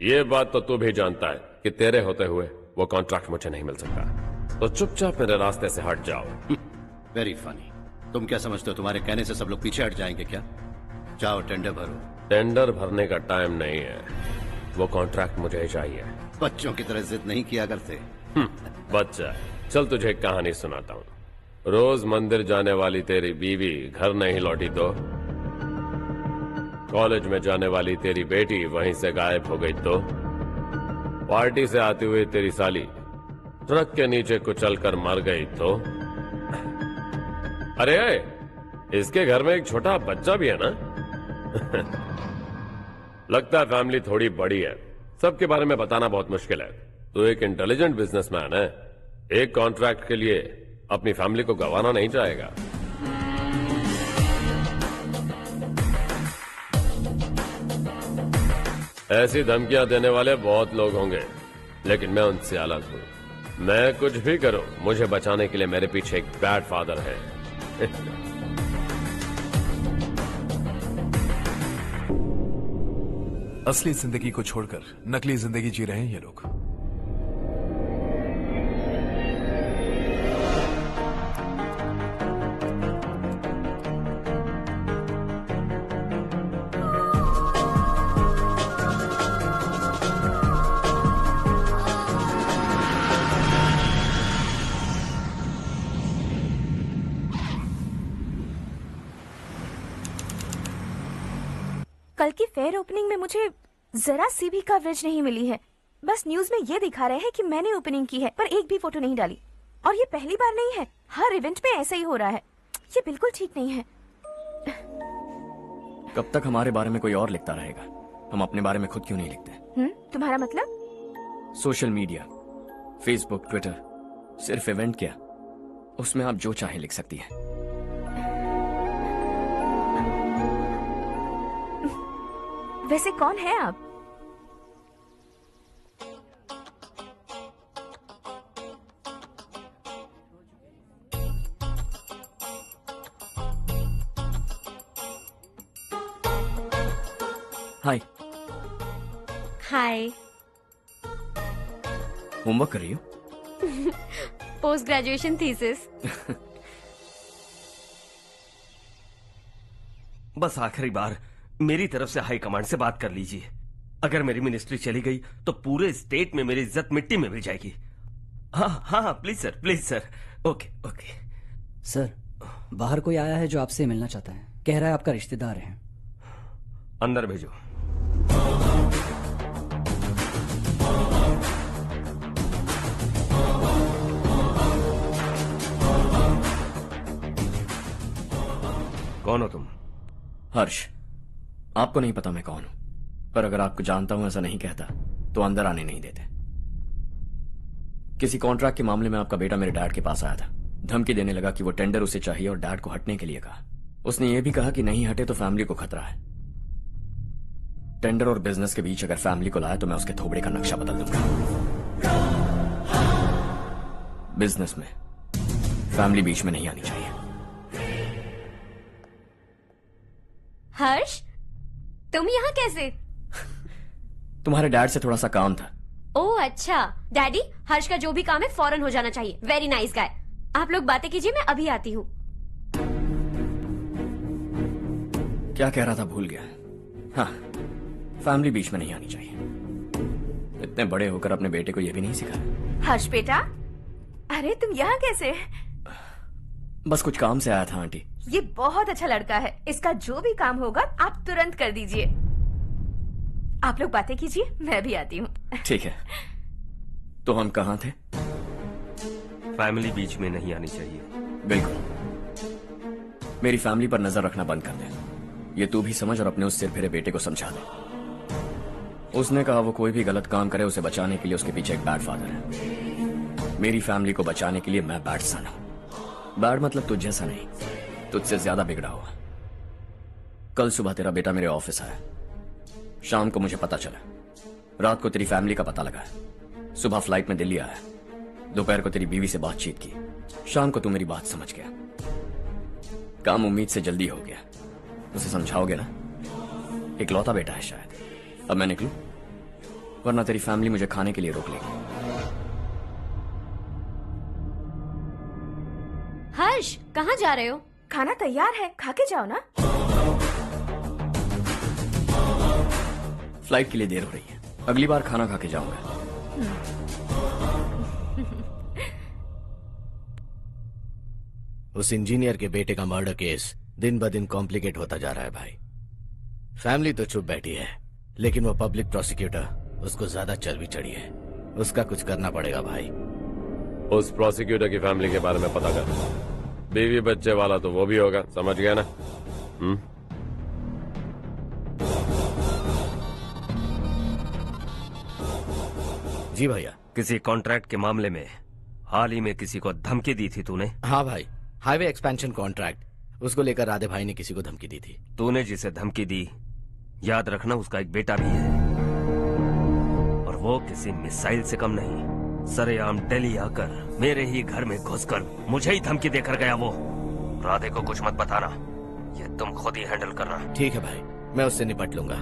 ये बात तो तू भी जानता है कि तेरे होते हुए वो कॉन्ट्रैक्ट मुझे नहीं मिल सकता। तो चुपचाप मेरे रास्ते से हट जाओ। Very funny. तुम क्या समझते हो तुम्हारे कहने से सब लोग पीछे हट जाएंगे क्या? जाओ टेंडर भरो। टेंडर भरने का टाइम नहीं है, वो कॉन्ट्रैक्ट मुझे ही चाहिए। बच्चों की तरह जिद नहीं किया करते। बच्चा, चल तुझे एक कहानी सुनाता हूँ। रोज मंदिर जाने वाली तेरी बीवी घर नहीं लौटी तो, कॉलेज में जाने वाली तेरी बेटी वहीं से गायब हो गई तो, पार्टी से आती हुई तेरी साली ट्रक के नीचे कुचलकर मर गई तो। अरे इसके घर में एक छोटा बच्चा भी है ना। लगता है फैमिली थोड़ी बड़ी है, सबके बारे में बताना बहुत मुश्किल है। तो एक इंटेलिजेंट बिजनेसमैन है, एक कॉन्ट्रैक्ट के लिए अपनी फैमिली को गंवाना नहीं चाहेगा। ऐसी धमकियां देने वाले बहुत लोग होंगे, लेकिन मैं उनसे अलग हूं। मैं कुछ भी करूं, मुझे बचाने के लिए मेरे पीछे एक बैड फादर है। असली जिंदगी को छोड़कर नकली जिंदगी जी रहे हैं ये लोग। कल की फेयर ओपनिंग में मुझे जरा सी भी कवरेज नहीं मिली है। बस न्यूज में ये दिखा रहे हैं कि मैंने ओपनिंग की है, पर एक भी फोटो नहीं डाली। और ये पहली बार नहीं है, हर इवेंट में ऐसा ही हो रहा है। ये बिल्कुल ठीक नहीं है। कब तक हमारे बारे में कोई और लिखता रहेगा? हम अपने बारे में खुद क्यों नहीं लिखते? तुम्हारा मतलब? सोशल मीडिया, फेसबुक, ट्विटर, सिर्फ इवेंट क्या, उसमें आप जो चाहे लिख सकती हैं। वैसे कौन है आप? हाय। हाय। होमवर्क कर रही हो? Post graduation thesis. बस आखिरी बार मेरी तरफ से हाई कमांड से बात कर लीजिए। अगर मेरी मिनिस्ट्री चली गई तो पूरे स्टेट में मेरी इज्जत मिट्टी में मिल जाएगी। हाँ हाँ please sir, please sir. Okay okay. Sir, बाहर कोई आया है जो आपसे मिलना चाहता है। कह रहा है आपका रिश्तेदार है। अंदर भेजो। कौन हो तुम? हर्ष। आपको नहीं पता मैं कौन हूं, पर अगर आपको जानता हूं ऐसा नहीं कहता तो अंदर आने नहीं देते। किसी कॉन्ट्रैक्ट के मामले में आपका बेटा मेरे डैड के पास आया था। धमकी देने लगा कि वो टेंडर उसे चाहिए और डैड को हटने के लिए कहा। उसने ये भी कहा कि नहीं हटे तो फैमिली को खतरा है। टेंडर और बिजनेस के बीच अगर फैमिली को लाया तो मैं उसके थोबड़े का नक्शा बदल दूंगा। बिजनेस में फैमिली बीच में नहीं आनी चाहिए। हर्ष, तुम यहाँ कैसे? तुम्हारे डैड से थोड़ा सा काम था। ओह अच्छा। डैडी, हर्ष का जो भी काम है फौरन हो जाना चाहिए। Very nice guy. आप लोग बातें कीजिए, मैं अभी आती हूँ। क्या कह रहा था भूल गया। हाँ, फैमिली बीच में नहीं आनी चाहिए। इतने बड़े होकर अपने बेटे को यह भी नहीं सिखाया। हर्ष बेटा, अरे तुम यहाँ कैसे? बस कुछ काम से आया था आंटी। ये बहुत अच्छा लड़का है। इसका जो भी काम होगा आप तुरंत कर दीजिए। आप लोग बातें कीजिए, मैं भी आती हूँ। ठीक है। तो हम कहाँ थे? फैमिली बीच में नहीं आनी चाहिए। बिल्कुल। मेरी फैमिली पर नजर रखना बंद कर दे। ये तू भी समझ और अपने उस सिर फिरे बेटे को समझा दे। उसने कहा वो कोई भी गलत काम करे उसे बचाने के लिए उसके पीछे एक बैड फादर है। मेरी फैमिली को बचाने के लिए मैं बैड सन हूं। बैड मतलब तुझ जैसा नहीं, तुझसे ज्यादा बिगड़ा हुआ। कल सुबह तेरा बेटा मेरे ऑफिस आया। शाम को मुझे पता चला। रात को तेरी फैमिली का पता लगा। सुबह फ्लाइट में दिल्ली आया। दोपहर को तेरी बीवी से बातचीत की। शाम को तू मेरी बात समझ गया। काम उम्मीद से जल्दी हो गया। उसे समझाओगे ना? इकलौता बेटा है शायद। अब मैं निकलूं, वरना तेरी फैमिली मुझे खाने के लिए रोक लेगी। हर्ष, कहाँ जा रहे हो? खाना तैयार है, खा के जाओ ना। फ्लाइट के लिए देर हो रही है। अगली बार खाना खा के जाऊंगा। उस इंजीनियर के बेटे का मर्डर केस दिन ब दिन कॉम्प्लिकेट होता जा रहा है भाई। फैमिली तो चुप बैठी है, लेकिन वो पब्लिक प्रोसिक्यूटर उसको ज्यादा चर्बी चढ़ी है। उसका कुछ करना पड़ेगा भाई। उस प्रोसिक्यूटर की फैमिली के बारे में पता कर। बीवी बच्चे वाला तो वो भी होगा, समझ गया ना? जी भैया। किसी कॉन्ट्रैक्ट के मामले में हाल ही में किसी को धमकी दी थी तूने? हाँ भाई, हाईवे एक्सपेंशन कॉन्ट्रैक्ट, उसको लेकर राधे भाई ने किसी को धमकी दी थी। तूने जिसे धमकी दी, याद रखना उसका एक बेटा भी है, और वो किसी मिसाइल से कम नहीं। सरेआम दिल्ली आकर मेरे ही घर में घुसकर मुझे ही धमकी देकर गया वो। राधे को कुछ मत बताना, ये तुम खुद ही हैंडल करना। ठीक है भाई, मैं उससे निपट लूंगा।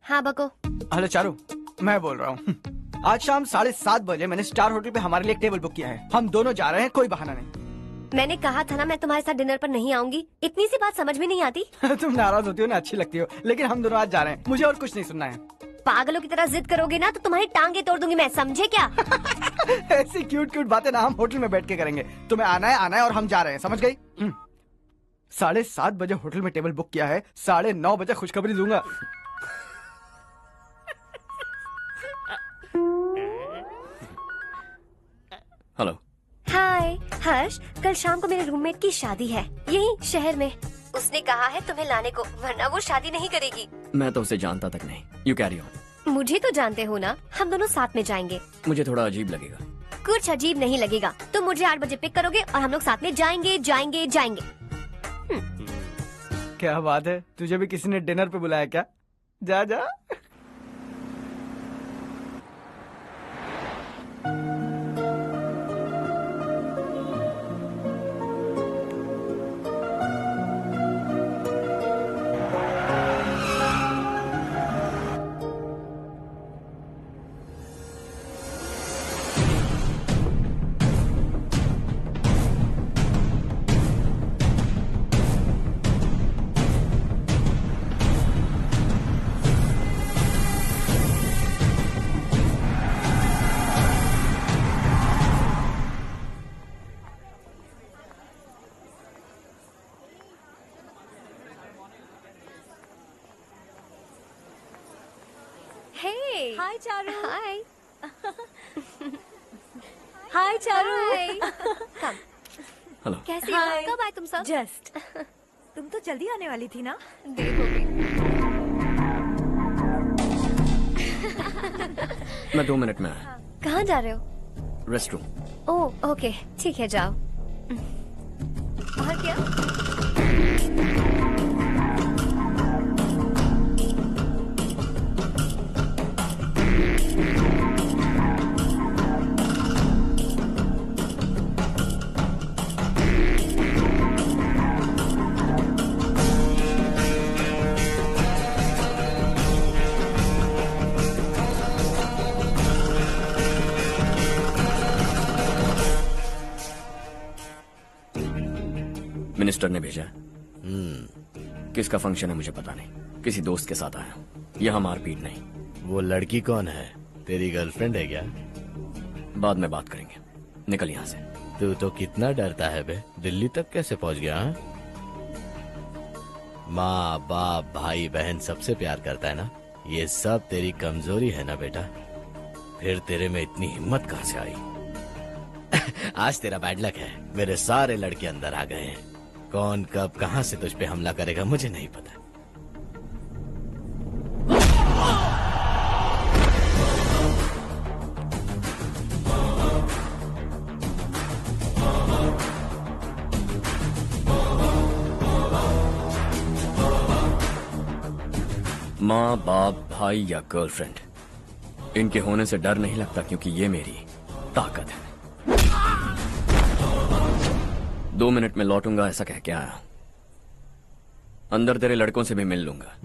हाँ बको। हेलो चारू, मैं बोल रहा हूँ। आज शाम 7:30 बजे मैंने स्टार होटल पे हमारे लिए एक टेबल बुक किया है। हम दोनों जा रहे हैं, कोई बहाना नहीं। मैंने कहा था ना मैं तुम्हारे साथ डिनर पर नहीं आऊंगी। इतनी सी बात समझ में नहीं आती? तुम नाराज होती हो ना, अच्छी लगती हो, लेकिन हम दोनों आज जा रहे हैं। मुझे और कुछ नहीं सुनना है। पागलों की तरह जिद करोगे ना तो तुम्हारी टांगे तोड़ दूंगी मैं, समझे क्या? ऐसी क्यूट क्यूट बातें ना हम होटल में बैठ के करेंगे। तुम्हें आना है और हम जा रहे हैं, समझ गई? 7:30 बजे होटल में टेबल बुक किया है, 9:30 बजे खुशखबरी दूंगा। हेलो। हाय हर्ष, कल शाम को मेरे रूममेट की शादी है यही शहर में। उसने कहा है तुम्हें लाने को, वरना वो शादी नहीं करेगी। मैं तो उसे जानता तक नहीं। You carry on. मुझे तो जानते हो ना, हम दोनों साथ में जाएंगे। मुझे थोड़ा अजीब लगेगा। कुछ अजीब नहीं लगेगा। तुम मुझे 8 बजे पिक करोगे और हम लोग साथ में जाएंगे जाएंगे जाएंगे। क्या बात है, तुझे भी किसी ने डिनर पे बुलाया क्या? जा जा। हाय चारू। हाय। हाय चारू। हेलो। कैसी हो? कब आए तुम सब? जस्ट। तुम तो जल्दी आने वाली थी ना? देर हो गई। मैं 2 मिनट में आया। कहाँ जा रहे हो? रेस्टरूम। ओह ओके, ठीक है जाओ। और क्या? मिनिस्टर ने भेजा। किसका फंक्शन है मुझे पता नहीं, किसी दोस्त के साथ आया। यहाँ मारपीट नहीं। वो लड़की कौन है? तेरी गर्लफ्रेंड है क्या? बाद में बात करेंगे, निकल यहाँ से। तू तो कितना डरता है बे, दिल्ली तक कैसे पहुँच गया? हाँ? माँ बाप भाई बहन सबसे प्यार करता है ना, ये सब तेरी कमजोरी है ना बेटा। फिर तेरे में इतनी हिम्मत कहाँ से आई? आज तेरा बैड लक है, मेरे सारे लड़के अंदर आ गए हैं। कौन कब कहां से तुझ पे हमला करेगा मुझे नहीं पता। माँ बाप भाई या गर्लफ्रेंड, इनके होने से डर नहीं लगता, क्योंकि ये मेरी ताकत है। 2 मिनट में लौटूंगा ऐसा कह के आया। अंदर तेरे लड़कों से भी मिल लूंगा।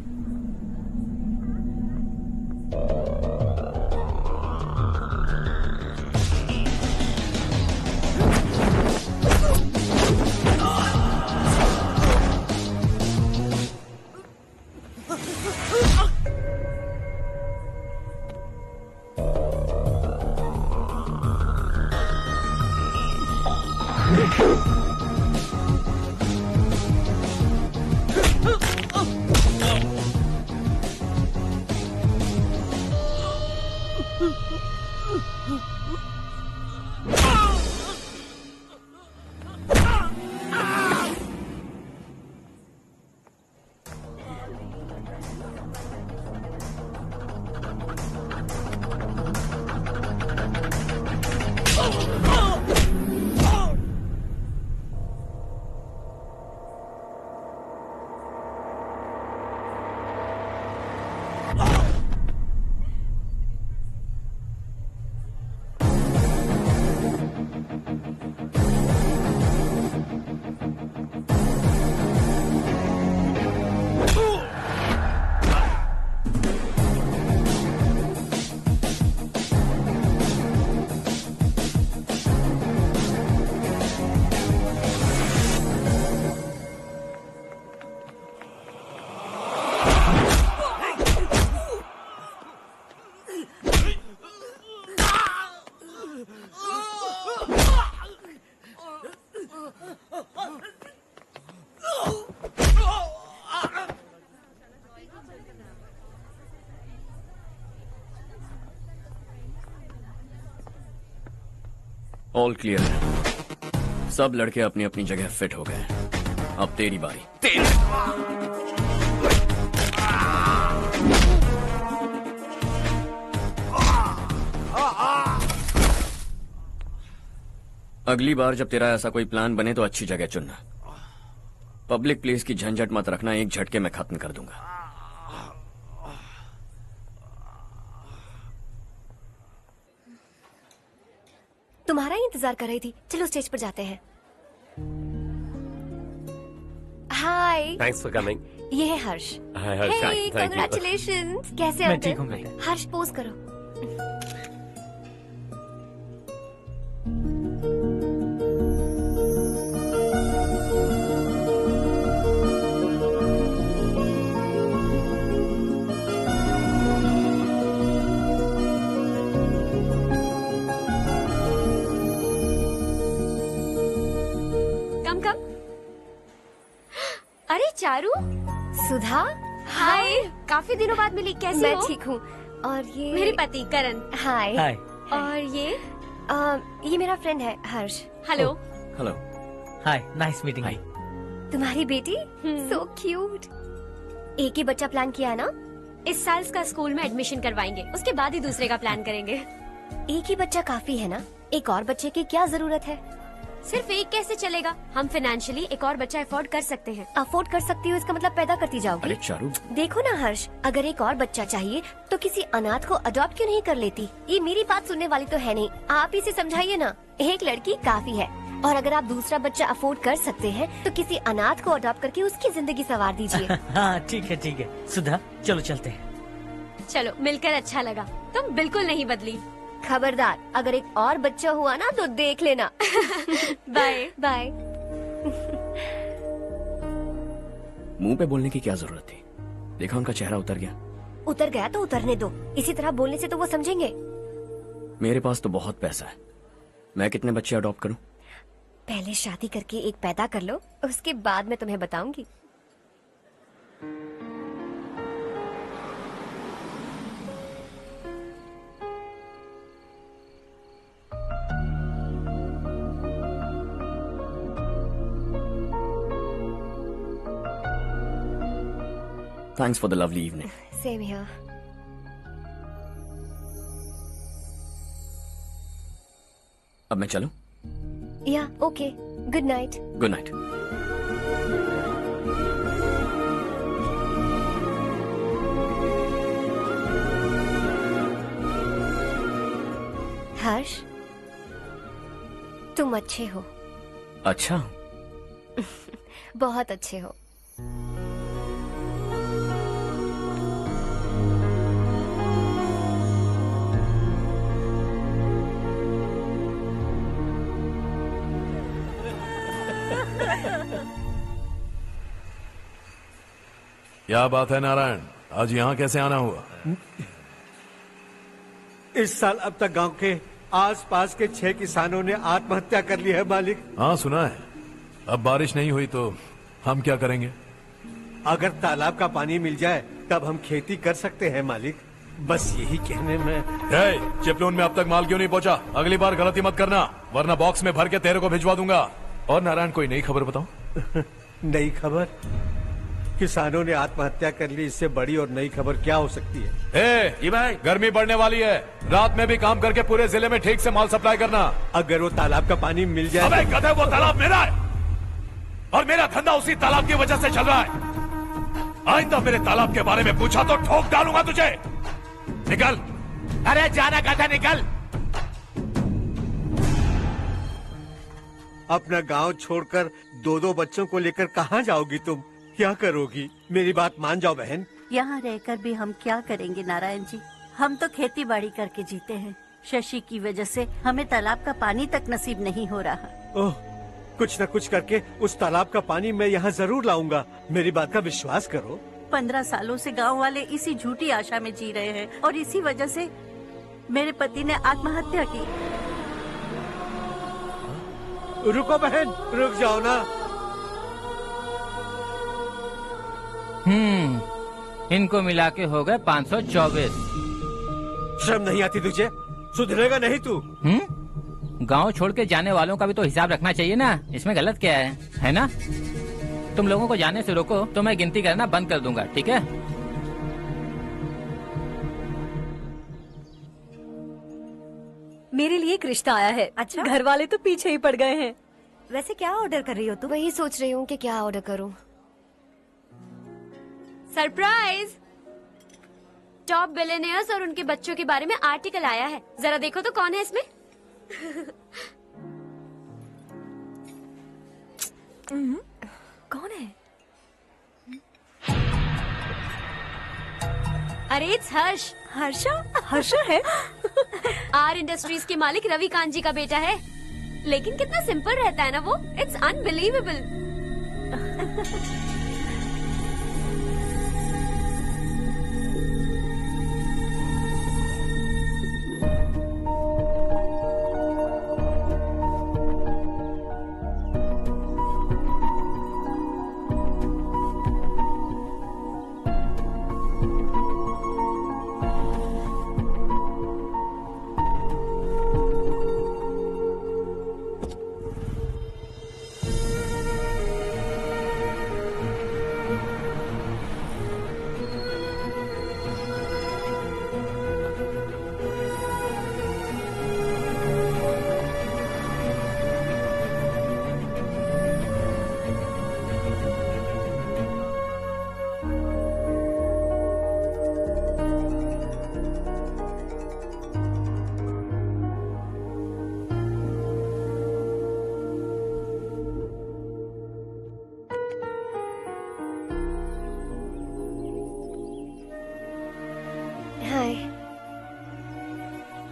All clear. सब लड़के अपनी अपनी जगह फिट हो गए। अब तेरी बारी। अगली बार जब तेरा ऐसा कोई प्लान बने तो अच्छी जगह चुनना। पब्लिक प्लेस की झंझट मत रखना, एक झटके में खत्म कर दूंगा। तुम्हारा ही इंतजार कर रही थी। चलो स्टेज पर जाते हैं। हाय। Thanks for coming. ये है Harsh. Hi Harsh, thank you. Congratulations. कैसे मैं अंकल? ठीक हूँ बेटा। हर्ष पोज करो। अरे चारू। सुधा। हाय। काफी दिनों बाद मिली, कैसी मैं हो? ठीक हूँ। और ये मेरे पति करण। हाय। हाय। और ये मेरा फ्रेंड है हर्ष। हेलो। हेलो। हाय, नाइस मीटिंग। हाय। तुम्हारी बेटी सो क्यूट। एक ही बच्चा प्लान किया है ना? इस साल इसका स्कूल में एडमिशन करवाएंगे, उसके बाद ही दूसरे का प्लान करेंगे। एक ही बच्चा काफी है ना? एक और बच्चे की क्या जरूरत है? सिर्फ एक कैसे चलेगा? हम फाइनेंशियली एक और बच्चा अफोर्ड कर सकते हैं। अफोर्ड कर सकती हो इसका मतलब पैदा करती जाओगी? अरे चारू, देखो ना हर्ष, अगर एक और बच्चा चाहिए तो किसी अनाथ को अडॉप्ट क्यों नहीं कर लेती? ये मेरी बात सुनने वाली तो है नहीं, आप इसे समझाइए ना। एक लड़की काफी है, और अगर आप दूसरा बच्चा अफोर्ड कर सकते हैं तो किसी अनाथ को अडॉप्ट करके उसकी जिंदगी संवार दीजिए। हाँ ठीक है सुधा, चलो चलते हैं। चलो, मिलकर अच्छा लगा। तुम बिल्कुल नहीं बदली। खबरदार, अगर एक और बच्चा हुआ ना तो देख लेना। Bye bye. मुंह पे बोलने की क्या जरूरत थी? देखा उनका चेहरा उतर गया। उतर गया तो उतरने दो, इसी तरह बोलने से तो वो समझेंगे। मेरे पास तो बहुत पैसा है, मैं कितने बच्चे अडॉप्ट करूं? पहले शादी करके एक पैदा कर लो, उसके बाद मैं तुम्हें बताऊंगी। Thanks for the lovely evening. Same here. अब मैं चलूं? Yeah, okay. Good night. Good night. हर्ष, तुम अच्छे हो। अच्छा। बहुत अच्छे हो। क्या बात है नारायण, आज यहाँ कैसे आना हुआ? इस साल अब तक गांव के आसपास के 6 किसानों ने आत्महत्या कर ली है मालिक। हाँ सुना है। अब बारिश नहीं हुई तो हम क्या करेंगे? अगर तालाब का पानी मिल जाए तब हम खेती कर सकते हैं मालिक। बस यही कहने में। चिपलून में अब तक माल क्यों नहीं पहुँचा? अगली बार गलती मत करना, वरना बॉक्स में भर के तेरे को भिजवा दूंगा। और नारायण, कोई नई खबर बताओ। नई खबर? किसानों ने आत्महत्या कर ली, इससे बड़ी और नई खबर क्या हो सकती है? ये भाई, गर्मी बढ़ने वाली है, रात में भी काम करके पूरे जिले में ठीक से माल सप्लाई करना। अगर वो तालाब का पानी मिल जाए। अबे गधे, वो तालाब मेरा है और मेरा धंधा उसी तालाब की वजह से चल रहा है। आइंदा मेरे तालाब के बारे में पूछा तो ठोक डालूंगा तुझे। निकल। अरे जाना गधा, निकल। अपना गांव छोड़कर 2-2 बच्चों को लेकर कहाँ जाओगी तुम? क्या करोगी? मेरी बात मान जाओ बहन। यहाँ रहकर भी हम क्या करेंगे नारायण जी? हम तो खेती बाड़ी करके जीते हैं। शशि की वजह से हमें तालाब का पानी तक नसीब नहीं हो रहा। ओह, कुछ न कुछ करके उस तालाब का पानी मैं यहाँ जरूर लाऊंगा। मेरी बात का विश्वास करो। 15 सालों से गांव वाले इसी झूठी आशा में जी रहे हैं और इसी वजह से मेरे पति ने आत्महत्या की। रुको बहन, रुक जाओ ना। इनको मिला के हो गए 524। शर्म नहीं आती तुझे? सुधरेगा नहीं तू? गांव छोड़ के जाने वालों का भी तो हिसाब रखना चाहिए ना। इसमें गलत क्या है ना? तुम लोगों को जाने से रोको तो मैं गिनती करना बंद कर दूंगा, ठीक है? मेरे लिए एक रिश्ता आया है। अच्छा? घर वाले तो पीछे ही पड़ गए हैं। वैसे क्या ऑर्डर कर रही हो तुम? वही सोच रही हूँ कि क्या ऑर्डर करूँ। सरप्राइज! टॉप बिलियनियर्स और उनके बच्चों के बारे में आर्टिकल आया है। जरा देखो तो कौन है इसमें। कौन है? अरे इट्स हर्ष। हर्षा है? आर इंडस्ट्रीज के मालिक रवि कांत जी का बेटा है। लेकिन कितना सिंपल रहता है ना वो। It's unbelievable.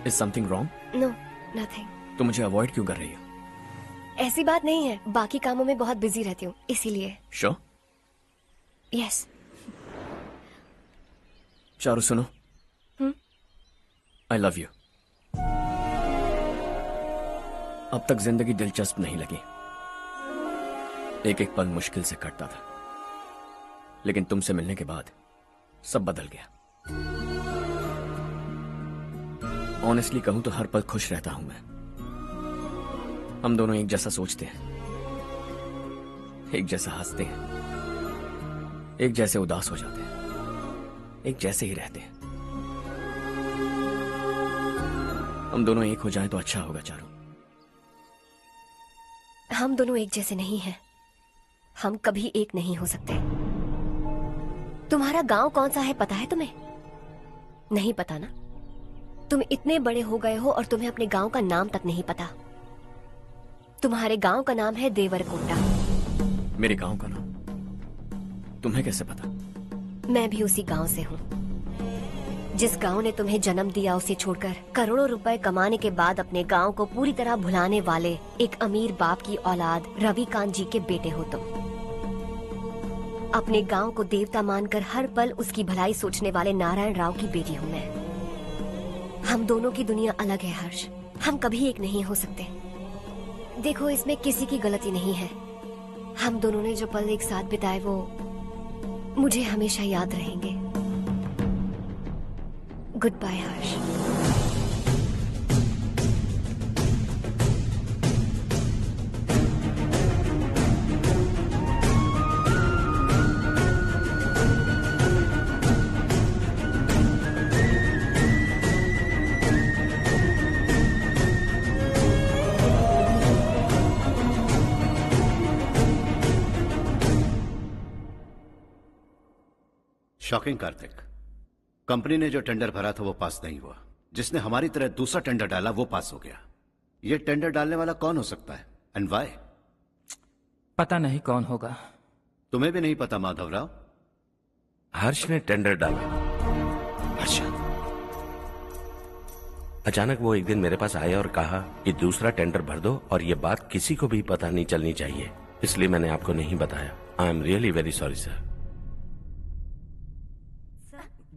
Is something wrong? No nothing. तो मुझे अवॉइड क्यों कर रही हो? ऐसी बात नहीं है, बाकी कामों में बहुत बिजी रहती हूँ इसीलिए। श्योर? यस। चारू सुनो, आई लव यू। अब तक जिंदगी दिलचस्प नहीं लगी, एक एक पल मुश्किल से कटता था, लेकिन तुमसे मिलने के बाद सब बदल गया। ऑनेस्टली कहूं तो हर पल खुश रहता हूं मैं। हम दोनों एक जैसा सोचते हैं, एक जैसा हंसते हैं, एक जैसे उदास हो जाते हैं, एक जैसे ही रहते हैं। हम दोनों एक हो जाएं तो अच्छा होगा चारू। हम दोनों एक जैसे नहीं हैं, हम कभी एक नहीं हो सकते। तुम्हारा गांव कौन सा है पता है तुम्हें? नहीं पता ना? तुम इतने बड़े हो गए हो और तुम्हें अपने गांव का नाम तक नहीं पता। तुम्हारे गांव का नाम है देवरकोटा। मेरे गांव का नाम तुम्हें कैसे पता? मैं भी उसी गांव से हूँ। जिस गांव ने तुम्हें जन्म दिया उसे छोड़कर करोड़ों रुपए कमाने के बाद अपने गांव को पूरी तरह भुलाने वाले एक अमीर बाप की औलाद रवि कांत जी के बेटे हो तुम। अपने गांव को देवता मानकर हर पल उसकी भलाई सोचने वाले नारायण राव की बेटी हूँ मैं। हम दोनों की दुनिया अलग है हर्ष, हम कभी एक नहीं हो सकते। देखो इसमें किसी की गलती नहीं है। हम दोनों ने जो पल एक साथ बिताए वो मुझे हमेशा याद रहेंगे। गुड बाय हर्ष। शॉकिंग कार्तिक, कंपनी ने जो टेंडर भरा था वो पास नहीं हुआ। जिसने हमारी तरह दूसरा टेंडर डाला वो पास हो गया। ये टेंडर डालने वाला कौन हो सकता है एंड व्हाई? पता नहीं कौन होगा। तुम्हें भी नहीं पता माधवराव? हर्ष ने टेंडर डाला। हर्ष अचानक वो एक दिन मेरे पास आया और कहा कि दूसरा टेंडर भर दो और ये बात किसी को भी पता नहीं चलनी चाहिए, इसलिए मैंने आपको नहीं बताया। I am really very sorry sir.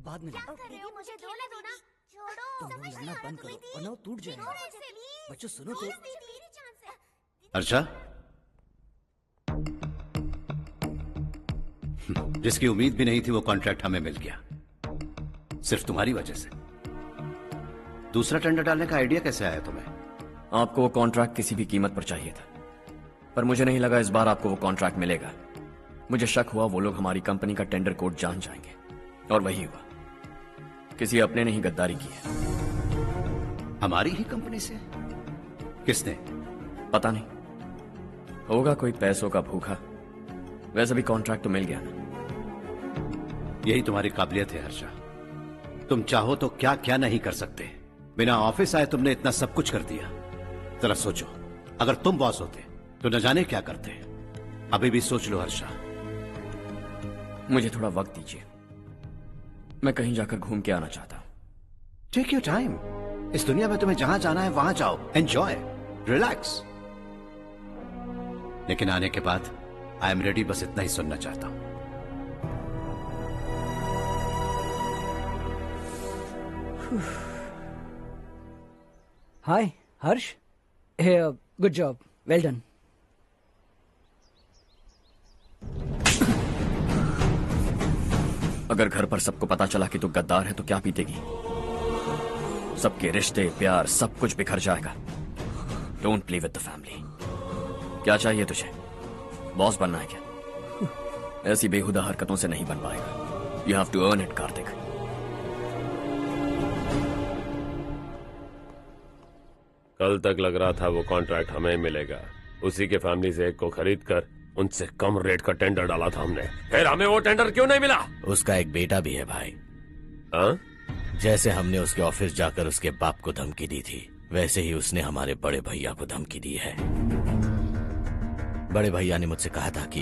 बाद में मुझे धोने दो ना। तुम लोग लड़ना बंद करो वरना वो टूट जाएगा। बच्चों सुनो तो। अर्षा, जिसकी उम्मीद भी नहीं थी वो कॉन्ट्रैक्ट हमें मिल गया, सिर्फ तुम्हारी वजह से। दूसरा टेंडर डालने का आइडिया कैसे आया तुम्हें? आपको वो कॉन्ट्रैक्ट किसी भी कीमत पर चाहिए था, पर मुझे नहीं लगा इस बार आपको वो कॉन्ट्रैक्ट मिलेगा। मुझे शक हुआ वो लोग हमारी कंपनी का टेंडर कोड जान जाएंगे, और वही हुआ। किसी अपने ने ही गद्दारी की है। हमारी ही कंपनी से? किसने? पता नहीं, होगा कोई पैसों का भूखा। वैसे भी कॉन्ट्रैक्ट तो मिल गया ना। यही तुम्हारी काबिलियत है हर्षा। तुम चाहो तो क्या क्या नहीं कर सकते। बिना ऑफिस आए तुमने इतना सब कुछ कर दिया। जरा सोचो, अगर तुम बॉस होते तो न जाने क्या करते। अभी भी सोच लो हर्षा। मुझे थोड़ा वक्त दीजिए, मैं कहीं जाकर घूम के आना चाहता हूं। Take your time. इस दुनिया में तुम्हें जहां जाना है वहां जाओ, एंजॉय, रिलैक्स। लेकिन आने के बाद आई एम रेडी, बस इतना ही सुनना चाहता हूं। हाय हर्ष, गुड जॉब, वेल डन। अगर घर पर सबको पता चला कि तू गद्दार है तो क्या पीतेगी? सबके रिश्ते, प्यार, सब कुछ बिखर जाएगा। Don't play with the family. क्या चाहिए तुझे? बॉस बनना है क्या? ऐसी बेहुदा हरकतों से नहीं बन पाएगा। You have to earn it Kartik. कल तक लग रहा था वो कॉन्ट्रैक्ट हमें मिलेगा। उसी के फैमिली से एक को खरीद कर उनसे कम रेट का टेंडर डाला था हमने। फिर हमें वो टेंडर क्यों नहीं मिला? उसका एक बेटा भी है भाई। जैसे हमने उसके ऑफिस जाकर उसके बाप को धमकी दी थी, वैसे ही उसने हमारे बड़े भैया को धमकी दी है। बड़े भैया ने मुझसे कहा था कि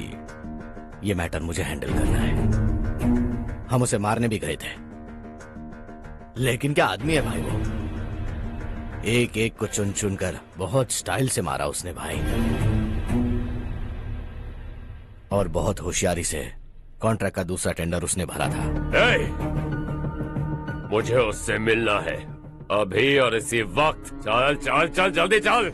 ये मैटर मुझे हैंडल करना है। हम उसे मारने भी गए थे, लेकिन क्या आदमी है भाई वो। एक एक को चुन चुन कर बहुत स्टाइल से मारा उसने भाई, और बहुत होशियारी से कॉन्ट्रैक्ट का दूसरा टेंडर उसने भरा था। मुझे उससे मिलना है अभी और इसी वक्त। चल चल चल, जल्दी चल।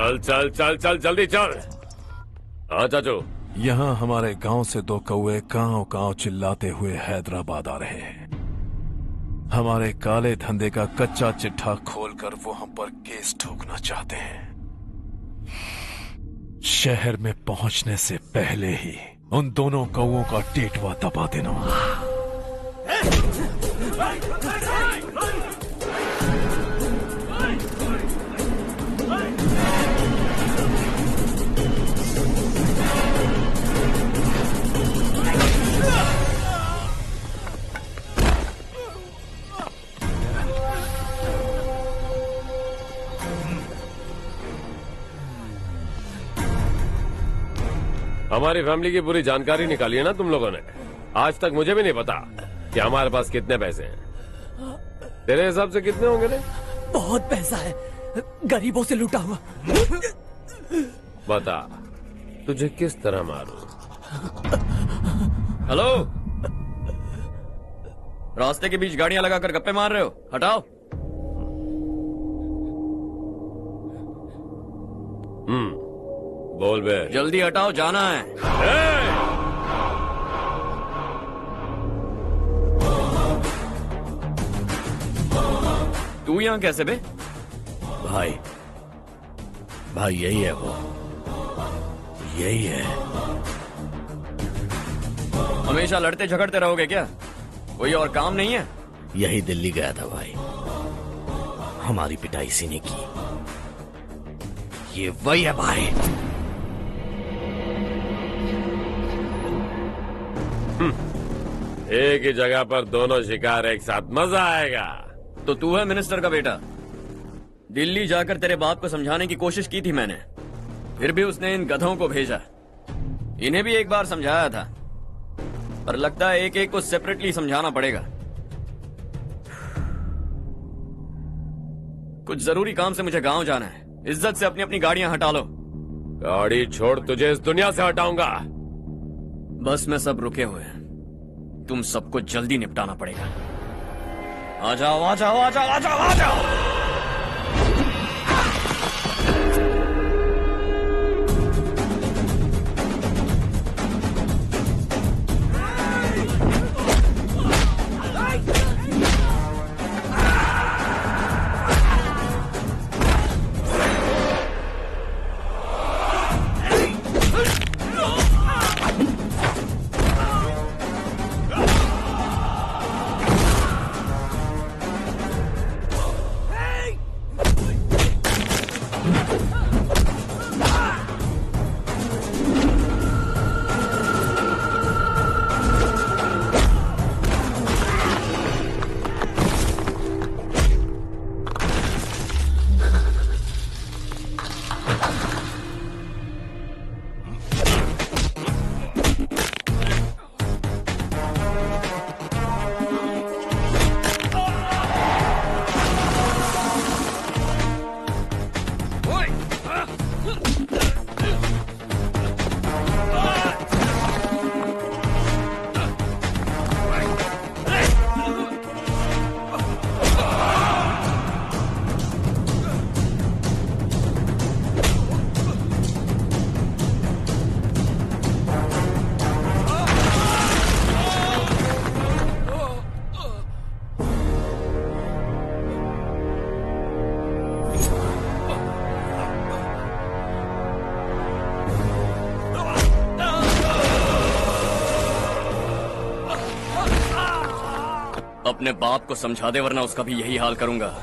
चल चल चल चल, जल्दी चल। हाँ चाचू। यहाँ हमारे गांव से दो कौए कांव कांव चिल्लाते हुए हैदराबाद आ रहे हैं। हमारे काले धंधे का कच्चा चिट्ठा खोलकर वो हम पर केस ठोकना चाहते हैं। शहर में पहुंचने से पहले ही उन दोनों कौओं का टेटवा दबा देना। हमारी फैमिली की पूरी जानकारी निकाली है ना तुम लोगों ने। आज तक मुझे भी नहीं पता कि हमारे पास कितने पैसे हैं। तेरे हिसाब से कितने होंगे रे? बहुत पैसा है, गरीबों से लूटा हुआ। बता, तुझे किस तरह मारूं? हेलो, रास्ते के बीच गाड़ियां लगाकर गप्पे मार रहे हो? हटाओ। बोल बे। जल्दी हटाओ, जाना है। तू यहाँ कैसे बे? भाई यही है वो, यही है। हमेशा लड़ते झगड़ते रहोगे क्या? कोई और काम नहीं है? यही दिल्ली गया था भाई, हमारी पिटाई इसी ने की। ये वही है भाई। एक ही जगह पर दोनों शिकार एक साथ, मजा आएगा। तो तू है मिनिस्टर का बेटा? दिल्ली जाकर तेरे बाप को समझाने की कोशिश की थी मैंने, फिर भी उसने इन गधों को भेजा। इन्हें भी एक बार समझाया था, पर लगता है एक एक को सेपरेटली समझाना पड़ेगा। कुछ जरूरी काम से मुझे गांव जाना है। इज्जत से अपनी अपनी गाड़ियां हटा लो। गाड़ी छोड़, तुझे इस दुनिया से हटाऊंगा। बस में सब रुके हुए हैं, तुम सबको जल्दी निपटाना पड़ेगा। आ जाओ आ जाओ आ जाओ आ जाओ आ जाओ। अपने बाप को समझा दे, वरना उसका भी यही हाल करूंगा।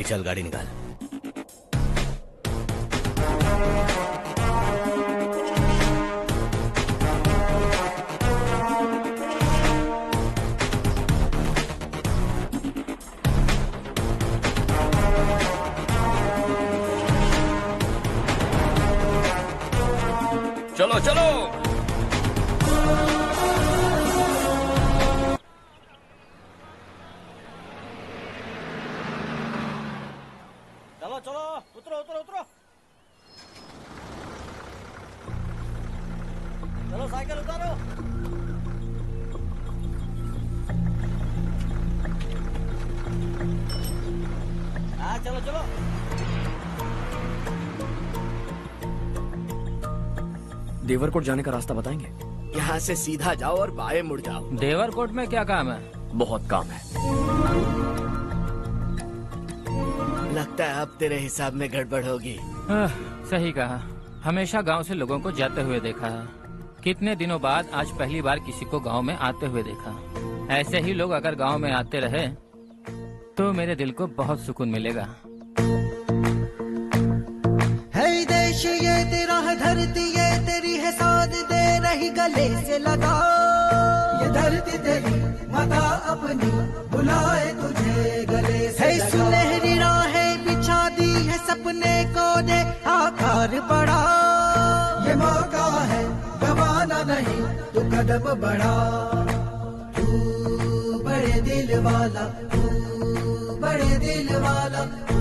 चल गाड़ी निकाल। चलो चलो। चलो चलो, उतरो उतरो उतरो। चलो साइकिल उतारो। हाँ चलो चलो। देवरकोट जाने का रास्ता बताएंगे? यहाँ से सीधा जाओ और बाएं मुड़ जाओ। देवरकोट में क्या काम है? बहुत काम है। लगता है अब तेरे हिसाब में गड़बड़ होगी। सही कहा। हमेशा गांव से लोगों को जाते हुए देखा है, कितने दिनों बाद आज पहली बार किसी को गांव में आते हुए देखा। ऐसे ही लोग अगर गांव में आते रहे तो मेरे दिल को बहुत सुकून मिलेगा। है देश ये तेरा है, धरती ये तेरी है, साथ दे रही गले से लगा। ये धरती तेरी माता अपनी बुलाए तुझे गले से लगा। सुनहरी राहें बिछा दी है, सपने को दे आकार बढ़ा। ये मौका है गवाना नहीं, तू कदम बढ़ा। तू बड़े दिल वाला, तू बड़े दिल वाला, तू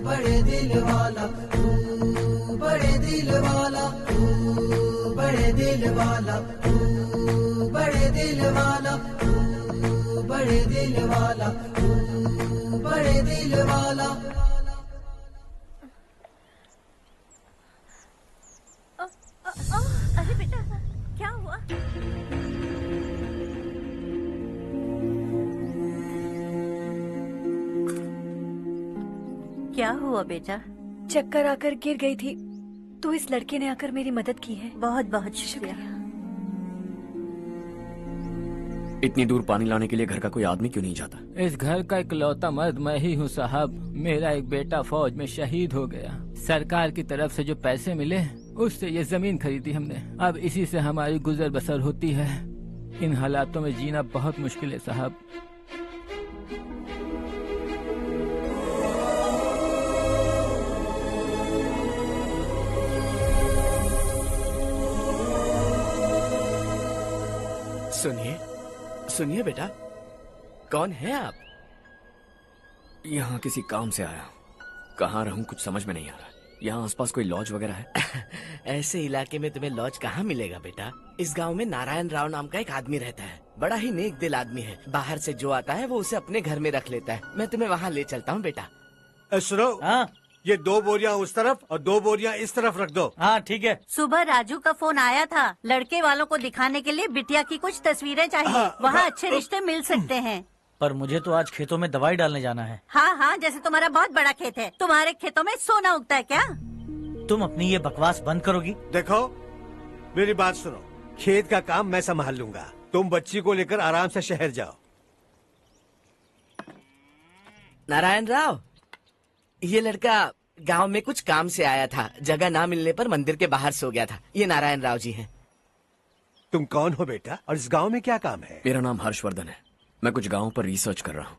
बड़े दिल वाला, तू बड़े दिल वाला, तू बड़े दिल वाला, तू बड़े दिल वाला, तू बड़े दिल वाला, तू बड़े दिल वाला। अरे बेटा क्या हुआ? क्या हुआ बेटा? चक्कर आकर गिर गई थी तो इस लड़के ने आकर मेरी मदद की है। बहुत बहुत शुक्रिया। इतनी दूर पानी लाने के लिए घर का कोई आदमी क्यों नहीं जाता? इस घर का इकलौता मर्द मैं ही हूँ साहब। मेरा एक बेटा फौज में शहीद हो गया। सरकार की तरफ से जो पैसे मिले उससे ये जमीन खरीदी हमने। अब इसी से हमारी गुजर बसर होती है। इन हालातों में जीना बहुत मुश्किल है साहब। सुनिए सुनिए बेटा, कौन है आप? यहाँ किसी काम से आया। कहाँ रहूं कुछ समझ में नहीं आ रहा। यहाँ आसपास कोई लॉज वगैरह है? ऐसे इलाके में तुम्हें लॉज कहाँ मिलेगा बेटा? इस गांव में नारायण राव नाम का एक आदमी रहता है। बड़ा ही नेक दिल आदमी है। बाहर से जो आता है वो उसे अपने घर में रख लेता है। मैं तुम्हें वहाँ ले चलता हूँ बेटा। सुनो, ये 2 बोरियां उस तरफ और 2 बोरियां इस तरफ रख दो। हाँ ठीक है। सुबह राजू का फोन आया था, लड़के वालों को दिखाने के लिए बिटिया की कुछ तस्वीरें चाहिए। वहाँ अच्छे रिश्ते मिल सकते हैं। पर मुझे तो आज खेतों में दवाई डालने जाना है। हाँ हाँ, जैसे तुम्हारा बहुत बड़ा खेत है। तुम्हारे खेतों में सोना उगता है क्या? तुम अपनी ये बकवास बंद करोगी? देखो मेरी बात सुनो, खेत का काम मैं संभाल लूंगा। तुम बच्ची को लेकर आराम से शहर जाओ। नारायण राव, ये लड़का गांव में कुछ काम से आया था। जगह ना मिलने पर मंदिर के बाहर सो गया था। ये नारायण राव जी हैं। तुम कौन हो बेटा और इस गांव में क्या काम है? मेरा नाम हर्षवर्धन है। मैं कुछ गाँव पर रिसर्च कर रहा हूँ।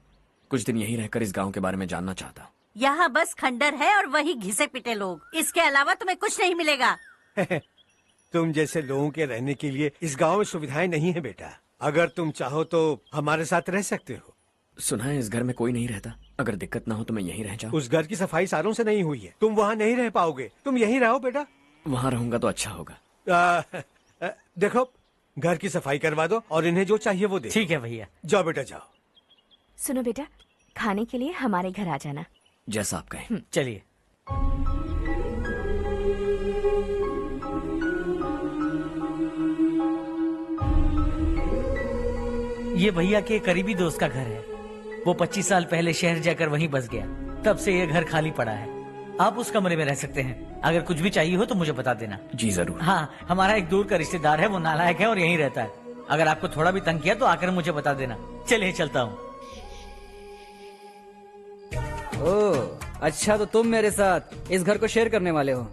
कुछ दिन यहीं रहकर इस गाँव के बारे में जानना चाहता हूँ। यहाँ बस खंडर है और वही घिसे पिटे लोग। इसके अलावा तुम्हें कुछ नहीं मिलेगा। तुम जैसे लोगों के रहने के लिए इस गांव में सुविधाएं नहीं है बेटा। अगर तुम चाहो तो हमारे साथ रह सकते हो। सुना है इस घर में कोई नहीं रहता। अगर दिक्कत ना हो तो मैं यहीं रह जाऊँ। उस घर की सफाई सालों से नहीं हुई है। तुम वहाँ नहीं रह पाओगे। तुम यहीं रहो बेटा। वहाँ रहूंगा तो अच्छा होगा। देखो, घर की सफाई करवा दो और इन्हें जो चाहिए वो दे। ठीक है भैया। जाओ बेटा जाओ। सुनो बेटा, खाने के लिए हमारे घर आ जाना। जैसा आप कहें। चलिए। ये भैया के करीबी दोस्त का घर है। वो 25 साल पहले शहर जाकर वहीं बस गया। तब से ये घर खाली पड़ा है। आप उस कमरे में रह सकते हैं। अगर कुछ भी चाहिए हो तो मुझे बता देना। जी जरूर। हाँ, हमारा एक दूर का रिश्तेदार है, वो नालायक है और यहीं रहता है। अगर आपको थोड़ा भी तंग किया तो आकर मुझे बता देना। चलिए चलता हूँ। ओह, अच्छा तो तुम मेरे साथ इस घर को शेयर करने वाले हो।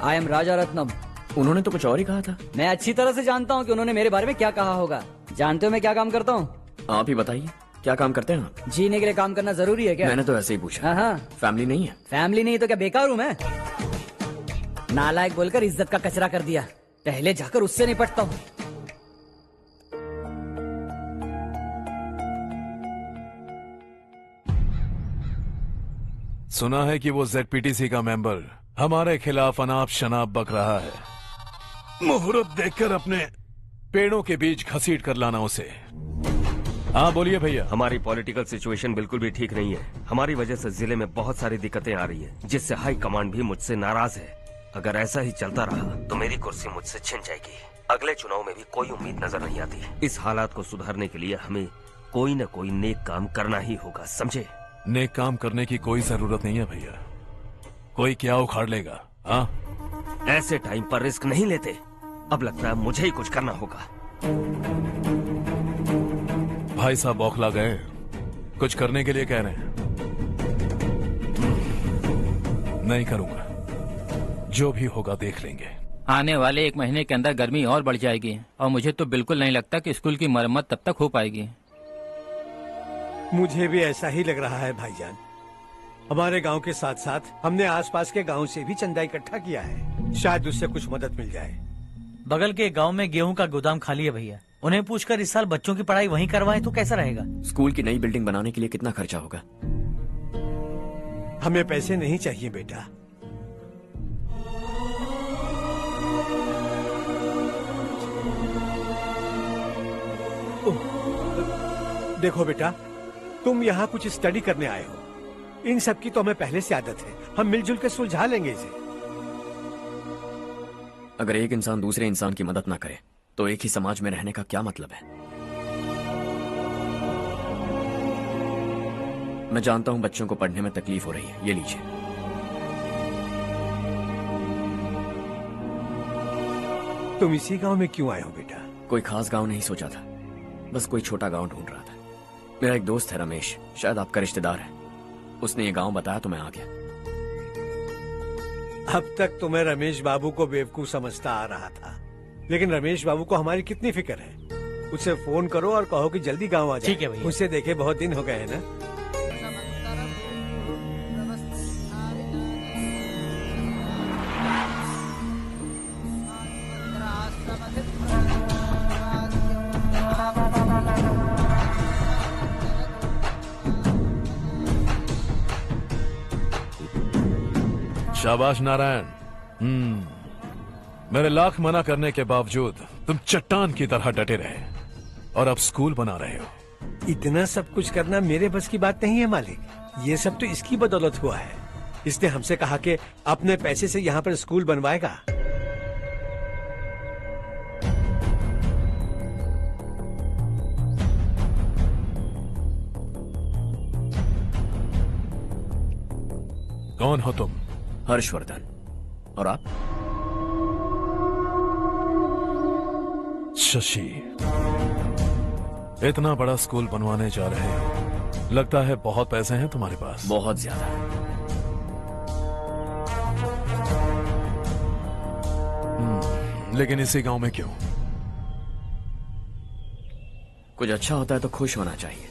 आई एम राजा रत्नम। उन्होंने तो कुछ और ही कहा था। मैं अच्छी तरह से जानता हूँ कि उन्होंने मेरे बारे में क्या कहा होगा। जानते हो मैं क्या काम करता हूँ? आप ही बताइए, क्या काम करते हैं आप? जीने के लिए काम करना जरूरी है क्या? मैंने तो ऐसे ही पूछा। हाँ। फैमिली नहीं है? फैमिली नहीं तो क्या बेकार हूँ मैं? नालायक बोलकर इज्जत का कचरा कर दिया। पहले जाकर उससे निपटता हूँ। सुना है कि वो ZPTC का मेंबर हमारे खिलाफ अनाप शनाप बक रहा है। मुहूर्त देखकर अपने पेड़ों के बीच घसीट कर लाना उसे। हाँ बोलिए भैया। हमारी पॉलिटिकल सिचुएशन बिल्कुल भी ठीक नहीं है। हमारी वजह से जिले में बहुत सारी दिक्कतें आ रही है, जिससे हाई कमांड भी मुझसे नाराज है। अगर ऐसा ही चलता रहा तो मेरी कुर्सी मुझसे छिन जाएगी। अगले चुनाव में भी कोई उम्मीद नजर नहीं आती। इस हालात को सुधारने के लिए हमें कोई न कोई नेक काम करना ही होगा, समझे? नेक काम करने की कोई जरूरत नहीं है भैया। कोई क्या उखाड़ लेगा? हाँ, ऐसे टाइम पर रिस्क नहीं लेते। अब लगता है मुझे ही कुछ करना होगा। भाई साहब बौखला गए, कुछ करने के लिए कह रहे हैं। नहीं करूंगा, जो भी होगा देख लेंगे। आने वाले 1 महीने के अंदर गर्मी और बढ़ जाएगी और मुझे तो बिल्कुल नहीं लगता कि स्कूल की मरम्मत तब तक हो पाएगी। मुझे भी ऐसा ही लग रहा है भाईजान। हमारे गांव के साथ साथ हमने आसपास के गांव से भी चंदा इकट्ठा किया है। शायद उससे कुछ मदद मिल जाए। बगल के गांव में गेहूं का गोदाम खाली है भैया। उन्हें पूछकर इस साल बच्चों की पढ़ाई वहीं करवाएं तो कैसा रहेगा? स्कूल की नई बिल्डिंग बनाने के लिए कितना खर्चा होगा? हमें पैसे नहीं चाहिए बेटा। देखो बेटा, तुम यहाँ कुछ स्टडी करने आए हो। इन सब की तो हमें पहले से आदत है। हम मिलजुल के सुलझा लेंगे इसे। अगर एक इंसान दूसरे इंसान की मदद ना करे तो एक ही समाज में रहने का क्या मतलब है? मैं जानता हूं बच्चों को पढ़ने में तकलीफ हो रही है। ये लीजिए। तुम इसी गांव में क्यों आए हो बेटा? कोई खास गांव नहीं सोचा था, बस कोई छोटा गांव ढूंढ रहा था। मेरा एक दोस्त है रमेश, शायद आपका रिश्तेदार है। उसने ये गांव बताया तो मैं आ गया। अब तक तो मैं रमेश बाबू को बेवकूफ समझता आ रहा था, लेकिन रमेश बाबू को हमारी कितनी फिक्र है। उसे फोन करो और कहो कि जल्दी गांव आ जाए। ठीक है भैया। उसे देखे बहुत दिन हो गए हैं ना। शाबाश नारायण। मेरे लाख मना करने के बावजूद तुम चट्टान की तरह डटे रहे और अब स्कूल बना रहे हो। इतना सब कुछ करना मेरे बस की बात नहीं है मालिक, ये सब तो इसकी बदौलत हुआ है। इसने हमसे कहा कि अपने पैसे से यहाँ पर स्कूल बनवाएगा। कौन हो तुम? हर्षवर्धन। और आप? शशि। इतना बड़ा स्कूल बनवाने जा रहे हो, लगता है बहुत पैसे हैं तुम्हारे पास। बहुत ज्यादा। लेकिन इसी गांव में क्यों? कुछ अच्छा होता है तो खुश होना चाहिए,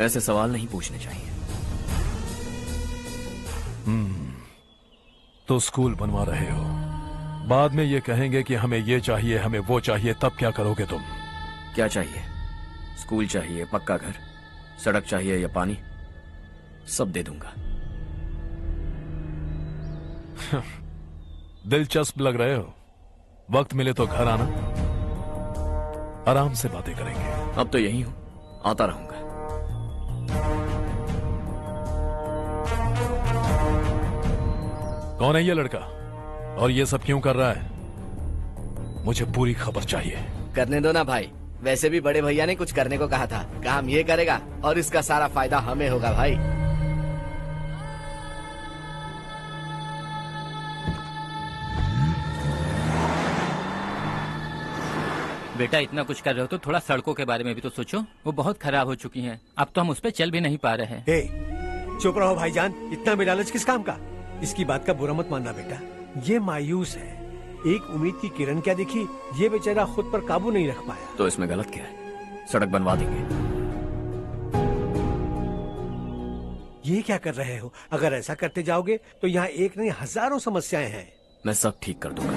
ऐसे सवाल नहीं पूछने चाहिए। तो स्कूल बनवा रहे हो, बाद में ये कहेंगे कि हमें ये चाहिए, हमें वो चाहिए, तब क्या करोगे तुम? क्या चाहिए? स्कूल चाहिए, पक्का घर, सड़क चाहिए या पानी, सब दे दूंगा। दिलचस्प लग रहे हो। वक्त मिले तो घर आना, आराम से बातें करेंगे। अब तो यही हूं, आता रहूंगा। कौन है ये लड़का और ये सब क्यों कर रहा है? मुझे पूरी खबर चाहिए। करने दो ना भाई, वैसे भी बड़े भैया ने कुछ करने को कहा था, काम ये करेगा और इसका सारा फायदा हमें होगा भाई। बेटा इतना कुछ कर रहे हो तो थोड़ा सड़कों के बारे में भी तो सोचो, वो बहुत खराब हो चुकी हैं। अब तो हम उस पर चल भी नहीं पा रहे हैं। चुप रहो भाईजान, इतना भी लालच किस काम का? इसकी बात का बुरा मत मानना बेटा, ये मायूस है। एक उम्मीद की किरण क्या दिखी, ये बेचारा खुद पर काबू नहीं रख पाया। तो इसमें गलत क्या है? सड़क बनवा देंगे। ये क्या कर रहे हो? अगर ऐसा करते जाओगे तो यहाँ एक नहीं हजारों समस्याएं हैं। मैं सब ठीक कर दूंगा।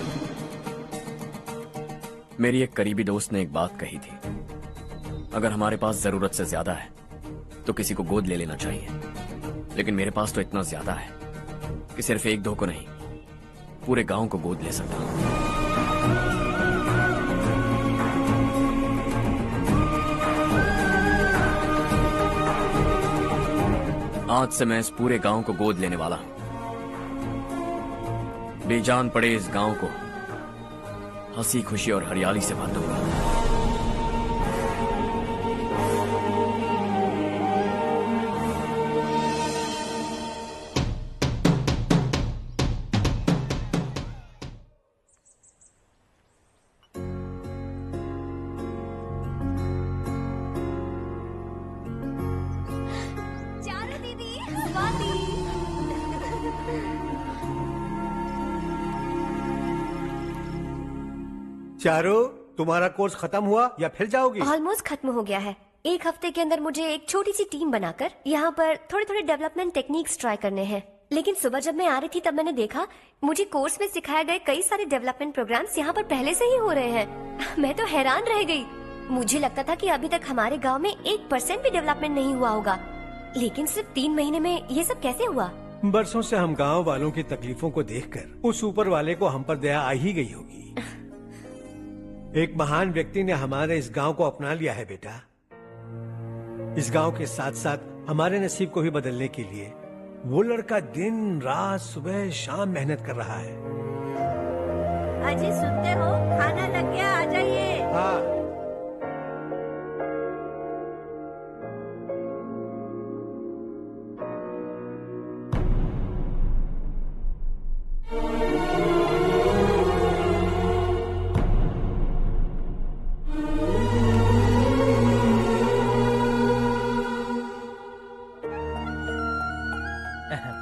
मेरी एक करीबी दोस्त ने एक बात कही थी, अगर हमारे पास जरूरत से ज्यादा है तो किसी को गोद ले लेना चाहिए, लेकिन मेरे पास तो इतना ज्यादा है कि सिर्फ एक दो को नहीं, पूरे गांव को गोद ले सकता हूं। आज से मैं इस पूरे गांव को गोद लेने वाला हूं। बेजान पड़े इस गांव को हंसी खुशी और हरियाली से भर दूंगा। चारू दीदी, स्वाति। चारू, तुम्हारा कोर्स खत्म हुआ या फिर जाओगी? ऑलमोस्ट खत्म हो गया है। एक हफ्ते के अंदर मुझे एक छोटी सी टीम बनाकर यहाँ पर थोड़े थोड़े डेवलपमेंट टेक्निक्स ट्राई करने हैं। लेकिन सुबह जब मैं आ रही थी तब मैंने देखा मुझे कोर्स में सिखाए गए कई सारे डेवलपमेंट प्रोग्राम्स यहाँ पर पहले से ही हो रहे हैं। मैं तो हैरान रह गई। मुझे लगता था कि अभी तक हमारे गांव में 1% भी डेवलपमेंट नहीं हुआ होगा, लेकिन सिर्फ 3 महीने में ये सब कैसे हुआ? बरसों से हम गांव वालों की तकलीफों को देखकर उस ऊपर वाले को हम पर दया आ ही गई होगी। एक महान व्यक्ति ने हमारे इस गांव को अपना लिया है बेटा। इस गांव के साथ साथ हमारे नसीब को भी बदलने के लिए वो लड़का दिन रात सुबह शाम मेहनत कर रहा है। अजी सुनते हो, खाना लग गया, आ जाइए। हाँ।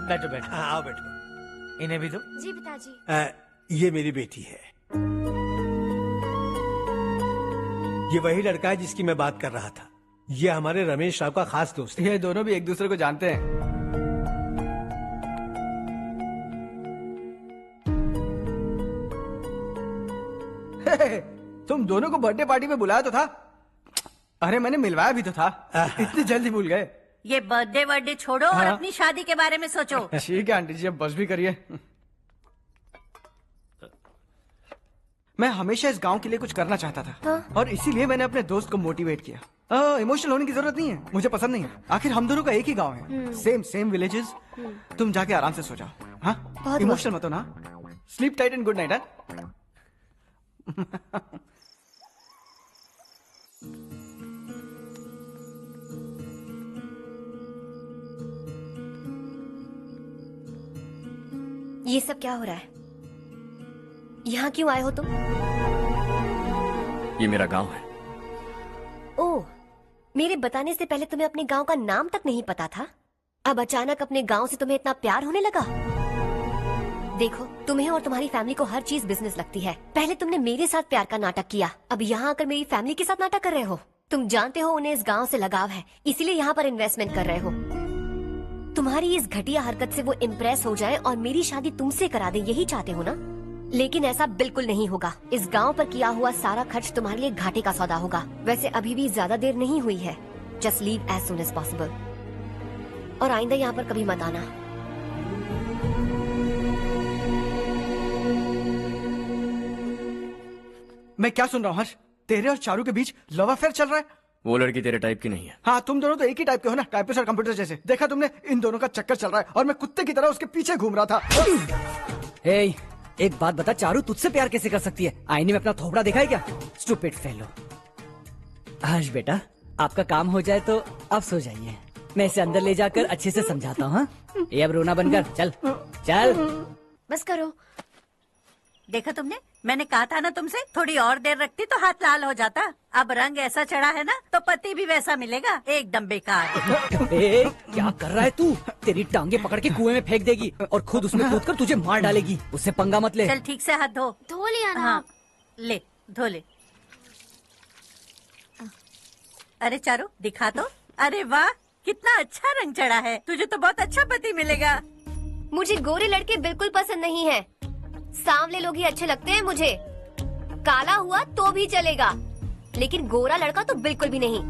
बैठो बैठो। हाँ, आओ बैठो। इन्हें भी दो। जी पिताजी। ये मेरी बेटी है। ये वही लड़का है जिसकी मैं बात कर रहा था। ये हमारे रमेश साहब का खास दोस्त है। ये दोनों भी एक दूसरे को जानते हैं। तुम दोनों को बर्थडे पार्टी में बुलाया तो था? अरे मैंने मिलवाया भी तो था। इतनी जल्दी भूल गए? ये बर्थडे वर्डे छोड़ो और हाँ। अपनी शादी के बारे में सोचो। ठीक है आंटी जी, अब बस भी करिए। मैं हमेशा इस गांव के लिए कुछ करना चाहता था। हाँ? और इसीलिए मैंने अपने दोस्त को मोटिवेट किया। इमोशनल होने की जरूरत नहीं है, मुझे पसंद नहीं है। आखिर हम दोनों का एक ही गांव है, सेम विलेजेस। तुम जाके आराम से सो जाओ। हाँ, इमोशनल मत हो ना। Sleep tight and good night. ये सब क्या हो रहा है? यहाँ क्यों आए हो तुम? ये मेरा गांव है। ओह, मेरे बताने से पहले तुम्हें अपने गांव का नाम तक नहीं पता था? अब अचानक अपने गांव से तुम्हें इतना प्यार होने लगा? देखो, तुम्हें और तुम्हारी फैमिली को हर चीज बिजनेस लगती है। पहले तुमने मेरे साथ प्यार का नाटक किया, अब यहाँ आकर मेरी फैमिली के साथ नाटक कर रहे हो। तुम जानते हो उन्हें इस गांव से लगाव है, इसीलिए यहाँ पर इन्वेस्टमेंट कर रहे हो। तुम्हारी इस घटिया हरकत से वो इम्प्रेस हो जाए और मेरी शादी तुमसे करा दे, यही चाहते हो ना? लेकिन ऐसा बिल्कुल नहीं होगा। इस गांव पर किया हुआ सारा खर्च तुम्हारे लिए घाटे का सौदा होगा। वैसे अभी भी ज्यादा देर नहीं हुई है। Just leave as soon as possible और आइंदा यहाँ पर कभी मत आना। मैं क्या सुन रहा हूँ हर्ष? तेरे और चारू के बीच लव अफेयर चल रहा है? वो लड़की तेरे टाइप की नहीं है। हाँ, तुम दोनों तो एक ही टाइप के हो ना, टाइपिस्ट और कंप्यूटर जैसे। देखा तुमने, इन दोनों का चक्कर चल रहा है और मैं कुत्ते की तरह उसके पीछे घूम रहा था। हे, एक बात बता, चारू तुझसे प्यार कैसे कर सकती है? आईने में अपना थोपड़ा देखा है क्या? Stupid fellow. हर्ष बेटा, आपका काम हो जाए तो आप सो जाइए। मैं इसे अंदर ले जाकर अच्छे से समझाता हूँ। ये अब रोना बनकर चल चल। बस करो। देखा तुमने, मैंने कहा था ना तुमसे, थोड़ी और देर रखती तो हाथ लाल हो जाता। अब रंग ऐसा चढ़ा है ना तो पति भी वैसा मिलेगा, एकदम बेकार। ए, क्या कर रहा है तू? तेरी टांगे पकड़ के कुएं में फेंक देगी और खुद उसमें कूदकर तुझे मार डालेगी। उससे पंगा मत ले। चल ठीक से हाथ धो। धो लिया ना? हाँ, ले धो ले। अरे चारू दिखा तो। अरे वाह, कितना अच्छा रंग चढ़ा है। तुझे तो बहुत अच्छा पति मिलेगा। मुझे गोरे लड़के बिल्कुल पसंद नहीं है। सांवले लोग ही अच्छे लगते हैं मुझे। काला हुआ तो भी चलेगा, लेकिन गोरा लड़का तो बिल्कुल भी नहीं।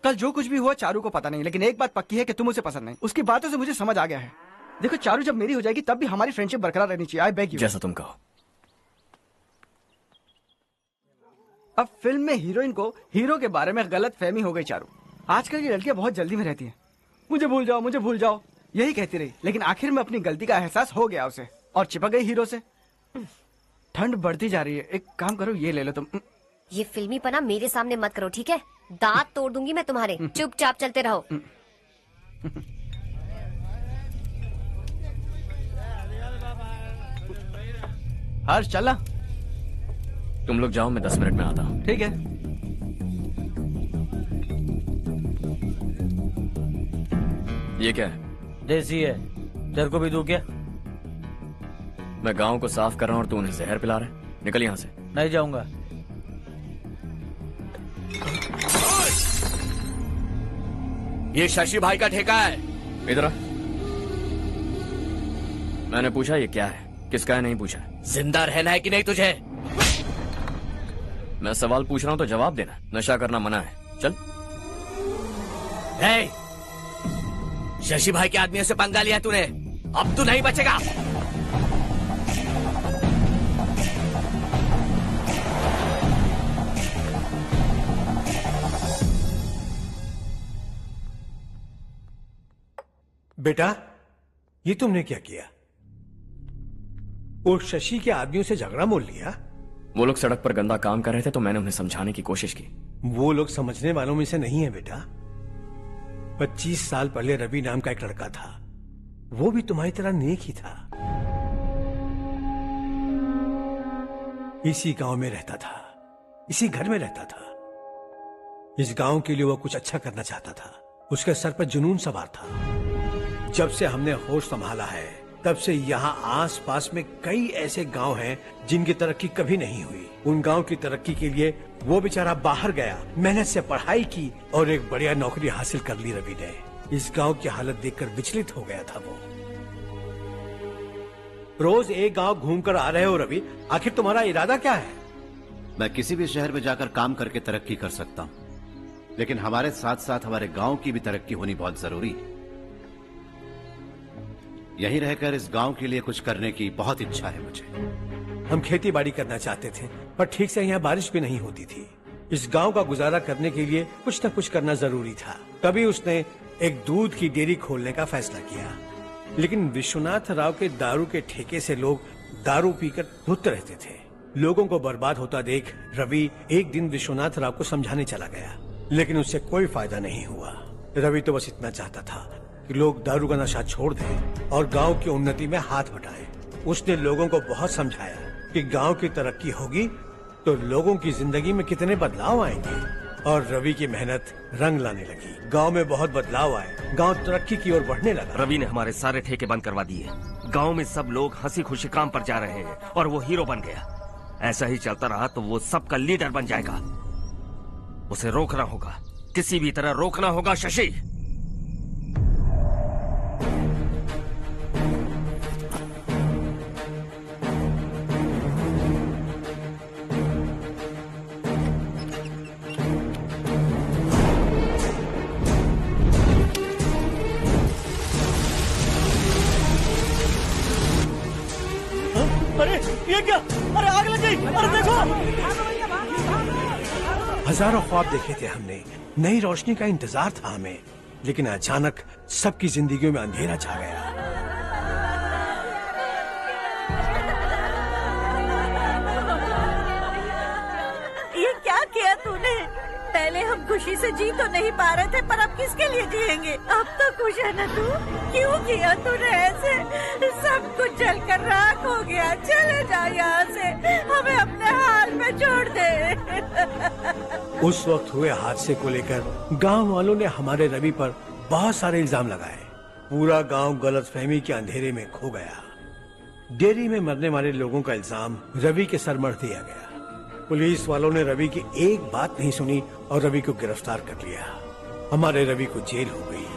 कल जो कुछ भी हुआ चारू को पता नहीं, लेकिन एक बात पक्की है कि तुम उसे पसंद नहीं। उसकी बातों से मुझे समझ आ गया है। देखो चारू जब मेरी हो जाएगी तब भी हमारी फ्रेंडशिप बरकरार रहनी चाहिए। I beg you. जैसा तुम कहो। अब फिल्म में हीरोइन को हीरो के बारे में गलत फहमी हो गई चारू। आजकल की लड़कियां बहुत जल्दी में रहती हैं। मुझे भूल जाओ, मुझे भूल जाओ, यही कहती रही। लेकिन आखिर में अपनी गलती का एहसास हो गया उसे और चिपक गई हीरो से। ठंड बढ़ती जा रही है, एक काम करो, ये ले लो तुम। ये फिल्मी पना मेरे सामने मत करो, ठीक है? दांत तोड़ दूंगी मैं तुम्हारे। चुपचाप चलते रहो। हर्ष चला। तुम लोग जाओ, मैं 10 मिनट में आता हूँ। ठीक है। ये क्या है? देसी है। तेरे को भी दूं क्या? मैं गांव को साफ कर रहा हूँ और तू उन्हें जहर पिला रहा है। निकल यहाँ से। नहीं जाऊंगा। ये शशि भाई का ठेका है। इधर आ। मैंने पूछा ये क्या है, किसका है नहीं पूछा। जिंदा रहना है कि नहीं तुझे? मैं सवाल पूछ रहा हूँ तो जवाब देना। नशा करना मना है। चल। हे, शशि भाई के आदमियों से पंगा लिया तूने, अब तू नहीं बचेगा। बेटा, ये तुमने क्या किया? वो शशि के आदमियों से झगड़ा मोल लिया? वो लोग सड़क पर गंदा काम कर रहे थे तो मैंने उन्हें समझाने की कोशिश की। वो लोग समझने वालों में से नहीं है बेटा। 25 साल पहले रवि नाम का एक लड़का था, वो भी तुम्हारी तरह नेक ही था। इसी गांव में रहता था, इसी घर में रहता था। इस गांव के लिए वो कुछ अच्छा करना चाहता था। उसके सर पर जुनून सवार था। जब से हमने होश संभाला है तब से यहाँ आस पास में कई ऐसे गांव हैं जिनकी तरक्की कभी नहीं हुई। उन गांव की तरक्की के लिए वो बेचारा बाहर गया, मेहनत से पढ़ाई की और एक बढ़िया नौकरी हासिल कर ली रवि ने। इस गांव की हालत देखकर विचलित हो गया था वो। रोज एक गांव घूमकर आ रहे हो रवि, आखिर तुम्हारा इरादा क्या है? मैं किसी भी शहर में जाकर काम करके तरक्की कर सकता हूँ, लेकिन हमारे साथ साथ हमारे गांव की भी तरक्की होनी बहुत जरूरी है। यहीं रहकर इस गांव के लिए कुछ करने की बहुत इच्छा है मुझे। हम खेती बाड़ी करना चाहते थे, पर ठीक से यहाँ बारिश भी नहीं होती थी। इस गांव का गुजारा करने के लिए कुछ न कुछ करना जरूरी था। तभी उसने एक दूध की डेयरी खोलने का फैसला किया। लेकिन विश्वनाथ राव के दारू के ठेके से लोग दारू पीकर धुत रहते थे। लोगों को बर्बाद होता देख रवि एक दिन विश्वनाथ राव को समझाने चला गया, लेकिन उससे कोई फायदा नहीं हुआ। रवि तो बस इतना चाहता था कि लोग दारू का नशा छोड़ दें और गांव की उन्नति में हाथ बटाएं। उसने लोगों को बहुत समझाया कि गांव की तरक्की होगी तो लोगों की जिंदगी में कितने बदलाव आएंगे, और रवि की मेहनत रंग लाने लगी। गांव में बहुत बदलाव आए, गांव तरक्की की ओर बढ़ने लगा। रवि ने हमारे सारे ठेके बंद करवा दिए। गांव में सब लोग हंसी खुशी काम पर जा रहे हैं और वो हीरो बन गया। ऐसा ही चलता रहा तो वो सबका लीडर बन जाएगा। उसे रोकना होगा, किसी भी तरह रोकना होगा शशि। अरे ये क्या? अरे आग लग गई! अरे देखो! हजारों ख्वाब देखे थे हमने, नई रोशनी का इंतजार था हमें, लेकिन अचानक सबकी जिंदगियों में अंधेरा छा गया। ये क्या किया तूने? पहले हम खुशी से जी तो नहीं पा रहे थे, पर अब किसके लिए जिएंगे? अब तो खुश है ना तू? क्यों किया तूने ऐसे? सब कुछ जलकर राख हो गया। चले जा यहाँ से, हमें अपने हाल में छोड़ दे। उस वक्त हुए हादसे को लेकर गांव वालों ने हमारे रवि पर बहुत सारे इल्जाम लगाए। पूरा गांव गलतफहमी के अंधेरे में खो गया। डेयरी में मरने वाले लोगों का इल्जाम रवि के सर मढ़ दिया गया। पुलिस वालों ने रवि की एक बात नहीं सुनी और रवि को गिरफ्तार कर लिया। हमारे रवि को जेल हो गई।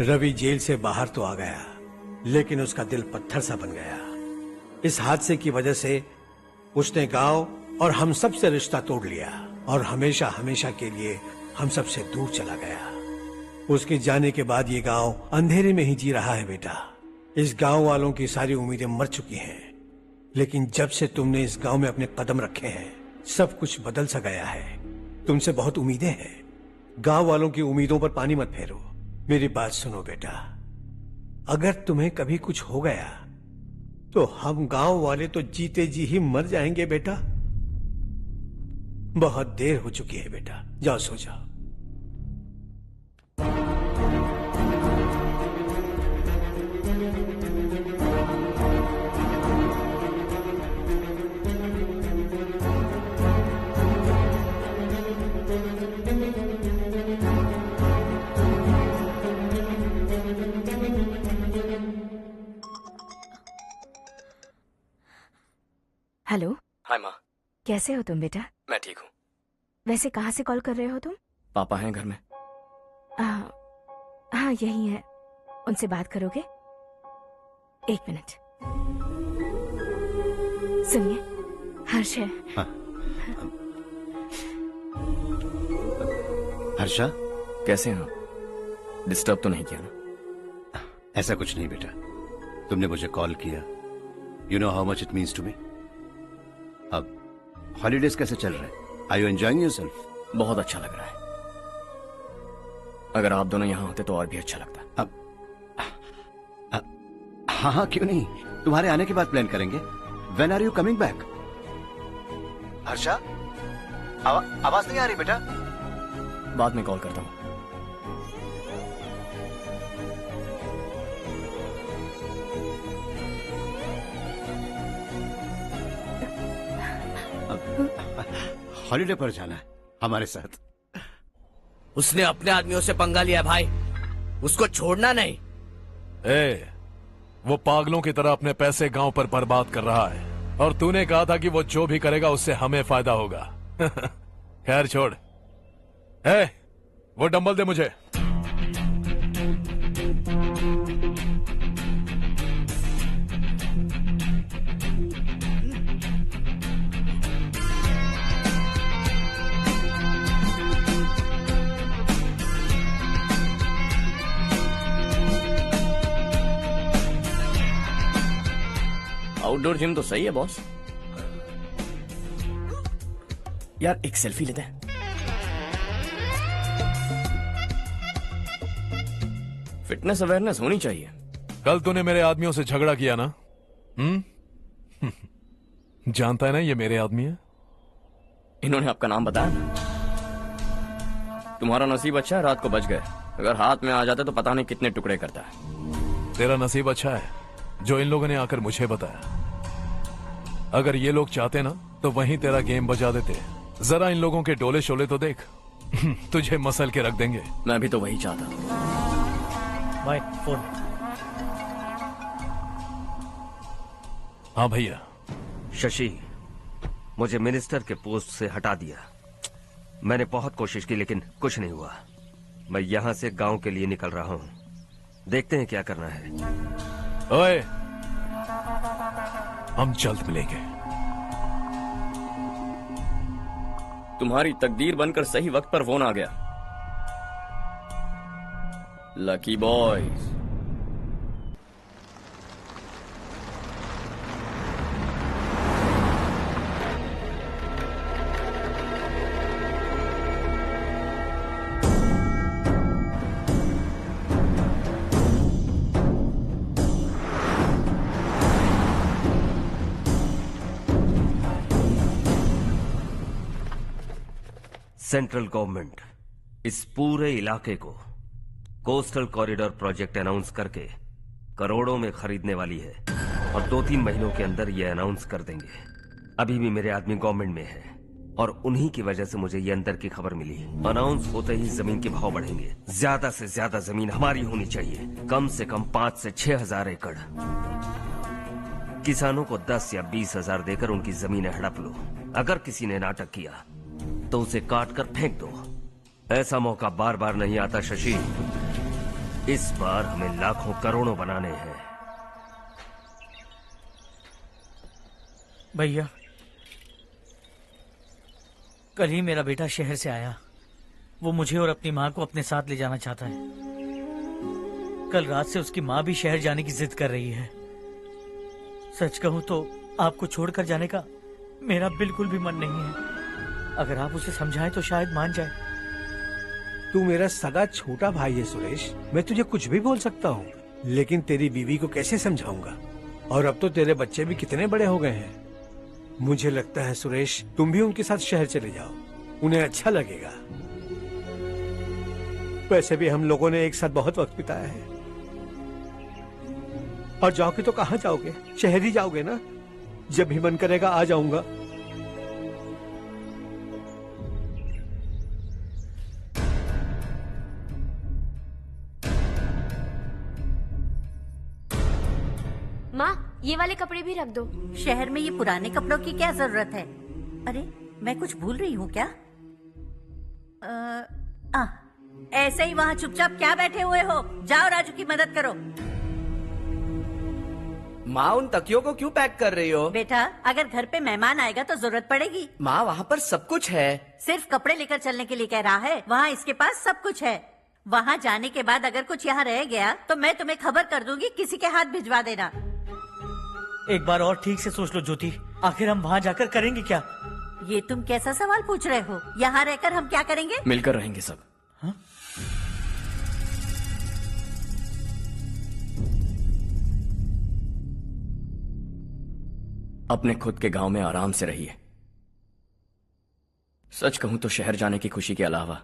रवि जेल से बाहर तो आ गया, लेकिन उसका दिल पत्थर सा बन गया। इस हादसे की वजह से उसने गांव और हम सब से रिश्ता तोड़ लिया और हमेशा हमेशा के लिए हम सब से दूर चला गया। उसके जाने के बाद ये गांव अंधेरे में ही जी रहा है बेटा। इस गांव वालों की सारी उम्मीदें मर चुकी हैं, लेकिन जब से तुमने इस गांव में अपने कदम रखे हैं, सब कुछ बदल सा गया है। तुमसे बहुत उम्मीदें हैं। गांव वालों की उम्मीदों पर पानी मत फेरो। मेरी बात सुनो बेटा, अगर तुम्हें कभी कुछ हो गया तो हम गांव वाले तो जीते जी ही मर जाएंगे बेटा। बहुत देर हो चुकी है बेटा, जाओ सो जाओ। हेलो। हाय माँ। कैसे हो तुम बेटा? मैं ठीक हूँ। वैसे कहाँ से कॉल कर रहे हो तुम? पापा हैं घर में। हाँ यही है। उनसे बात करोगे? एक मिनट। सुनिए, हर्ष है। हाँ। हर्षा, कैसे हैं आप? डिस्टर्ब तो नहीं किया ना? ऐसा कुछ नहीं बेटा, तुमने मुझे कॉल किया। You know how much it means to me. अब हॉलीडेज कैसे चल रहे हैं? Are you enjoying yourself? बहुत अच्छा लग रहा है। अगर आप दोनों यहाँ होते तो और भी अच्छा लगता। अब हाँ हाँ क्यों नहीं, तुम्हारे आने के बाद प्लान करेंगे। When are you coming back? Harsha, आवाज नहीं आ रही बेटा। बाद में कॉल करता हूँ। हॉलीडे पर जाना है हमारे साथ। उसने अपने आदमियों से पंगा लिया भाई, उसको छोड़ना नहीं। वो पागलों की तरह अपने पैसे गांव पर बर्बाद कर रहा है, और तूने कहा था कि वो जो भी करेगा उससे हमें फायदा होगा। खैर छोड़। वो डंबल दे मुझे। आउटडोर जिम तो सही है बॉस। यार एक सेल्फी लेते हैं। फिटनेस अवेयरनेस होनी चाहिए। कल तूने मेरे आदमियों से झगड़ा किया ना? जानता है ना ये मेरे आदमी है। इन्होंने आपका नाम बताया? तुम्हारा नसीब अच्छा है रात को बच गए, अगर हाथ में आ जाते तो पता नहीं कितने टुकड़े करता है। तेरा नसीब अच्छा है जो इन लोगों ने आकर मुझे बताया। अगर ये लोग चाहते ना तो वहीं तेरा गेम बजा देते। जरा इन लोगों के डोले शोले तो देख। तुझे मसल के रख देंगे। मैं भी तो वही चाहता। भाई फोन। हाँ भैया। शशि, मुझे मिनिस्टर के पोस्ट से हटा दिया। मैंने बहुत कोशिश की लेकिन कुछ नहीं हुआ। मैं यहां से गांव के लिए निकल रहा हूं। देखते हैं क्या करना है। ओए, हम जल्द मिलेंगे। तुम्हारी तकदीर बनकर सही वक्त पर फोन आ गया। Lucky boys. सेंट्रल गवर्नमेंट इस पूरे इलाके को कोस्टल कॉरिडोर प्रोजेक्ट अनाउंस करके करोड़ों में खरीदने वाली है और 2-3 महीनों के अंदर ये अनाउंस कर देंगे। अभी भी मेरे आदमी गवर्नमेंट में है और उन्हीं की वजह से मुझे ये अंदर की खबर मिली। अनाउंस होते ही जमीन के भाव बढ़ेंगे। ज्यादा से ज्यादा जमीन हमारी होनी चाहिए, कम से कम 5 से 6 हजार एकड़। किसानों को 10 या 20 हजार देकर उनकी जमीनें हड़प लो। अगर किसी ने नाटक किया तो उसे काट कर फेंक दो। ऐसा मौका बार बार नहीं आता शशि। इस बार हमें लाखों करोड़ों बनाने हैं। भैया, कल ही मेरा बेटा शहर से आया। वो मुझे और अपनी माँ को अपने साथ ले जाना चाहता है। कल रात से उसकी माँ भी शहर जाने की जिद कर रही है। सच कहूँ तो आपको छोड़कर जाने का मेरा बिल्कुल भी मन नहीं है। अगर आप उसे समझाएं तो शायद मान जाए। तू मेरा सगा छोटा भाई है सुरेश, मैं तुझे कुछ भी बोल सकता हूँ, लेकिन तेरी बीवी को कैसे समझाऊंगा? और अब तो तेरे बच्चे भी कितने बड़े हो गए हैं। मुझे लगता है सुरेश, तुम भी उनके साथ शहर चले जाओ, उन्हें अच्छा लगेगा। वैसे भी हम लोगों ने एक साथ बहुत वक्त बिताया है। और जाओगे तो कहाँ जाओगे? शहर ही जाओगे ना? जब भी मन करेगा आ जाऊंगा। माँ, ये वाले कपड़े भी रख दो। शहर में ये पुराने कपड़ों की क्या जरूरत है? अरे, मैं कुछ भूल रही हूँ क्या? ऐसे ही वहाँ चुपचाप क्या बैठे हुए हो? जाओ राजू की मदद करो। माँ, उन तकियों को क्यों पैक कर रही हो? बेटा, अगर घर पे मेहमान आएगा तो जरूरत पड़ेगी। माँ, वहाँ पर सब कुछ है। सिर्फ कपड़े लेकर चलने के लिए कह रहा है? वहाँ इसके पास सब कुछ है। वहाँ जाने के बाद अगर कुछ यहाँ रह गया तो मैं तुम्हें खबर कर दूंगी, किसी के हाथ भिजवा देना। एक बार और ठीक से सोच लो ज्योति, आखिर हम वहाँ जाकर करेंगे क्या? ये तुम कैसा सवाल पूछ रहे हो? यहाँ रहकर हम क्या करेंगे? मिलकर रहेंगे सब। हाँ? अपने खुद के गांव में आराम से रहिए। सच कहूं तो शहर जाने की खुशी के अलावा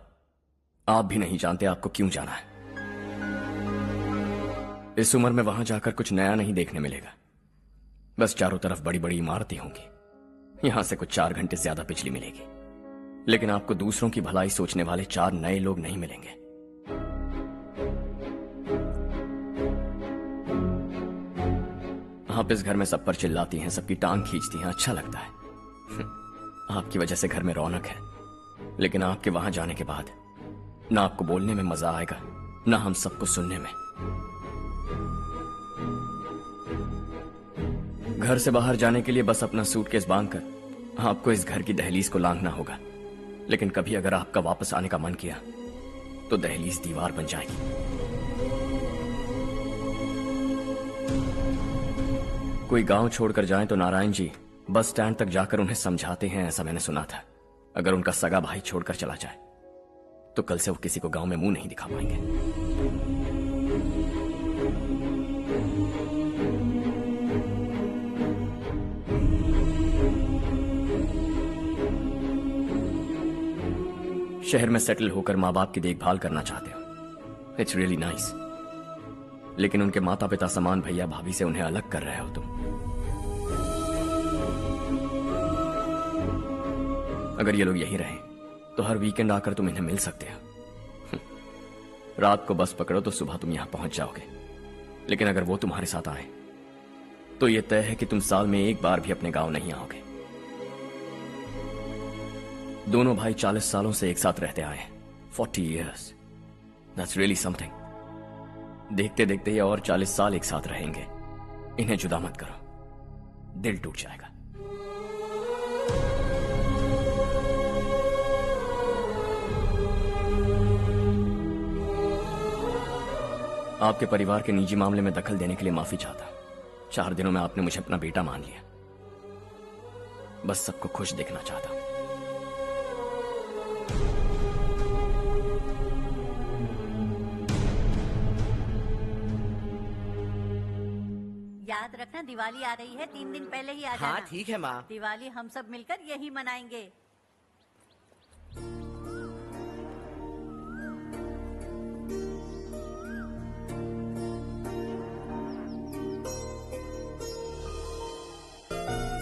आप भी नहीं जानते आपको क्यों जाना है। इस उम्र में वहां जाकर कुछ नया नहीं देखने मिलेगा। बस चारों तरफ बड़ी बड़ी इमारतें होंगी। यहां से कुछ 4 घंटे ज्यादा बिजली मिलेगी, लेकिन आपको दूसरों की भलाई सोचने वाले 4 नए लोग नहीं मिलेंगे। आप इस घर में सब पर चिल्लाती हैं, सबकी टांग खींचती हैं, अच्छा लगता है। आपकी वजह से घर में रौनक है, लेकिन आपके वहां जाने के बाद ना आपको बोलने में मजा आएगा, ना हम सबको सुनने में। घर से बाहर जाने के लिए बस अपना सूटकेस बांधकर आपको इस घर की दहलीज को लांघना होगा। लेकिन कभी अगर आपका वापस आने का मन किया तो दहलीज दीवार बन जाएगी। कोई गांव छोड़कर जाएं तो नारायण जी बस स्टैंड तक जाकर उन्हें समझाते हैं, ऐसा मैंने सुना था। अगर उनका सगा भाई छोड़कर चला जाए तो कल से वो किसी को गांव में मुंह नहीं दिखा पाएंगे। शहर में सेटल होकर माँ बाप की देखभाल करना चाहते हो, इट्स रियली नाइस। लेकिन उनके माता पिता समान भैया भाभी से उन्हें अलग कर रहे हो तुम। अगर ये लोग यहीं रहें तो हर वीकेंड आकर तुम इन्हें मिल सकते हो। रात को बस पकड़ो तो सुबह तुम यहां पहुंच जाओगे। लेकिन अगर वो तुम्हारे साथ आए तो यह तय है कि तुम साल में एक बार भी अपने गांव नहीं आओगे। दोनों भाई 40 सालों से एक साथ रहते आए हैं, 40 years। That's really something। देखते देखते ये और 40 साल एक साथ रहेंगे। इन्हें जुदा मत करो, दिल टूट जाएगा। आपके परिवार के निजी मामले में दखल देने के लिए माफी चाहता हूं। 4 दिनों में आपने मुझे अपना बेटा मान लिया। बस सबको खुश देखना चाहता हूं। याद रखना दिवाली आ रही है, 3 दिन पहले ही आ जाना। हाँ ठीक है माँ। दिवाली हम सब मिलकर यही मनाएंगे।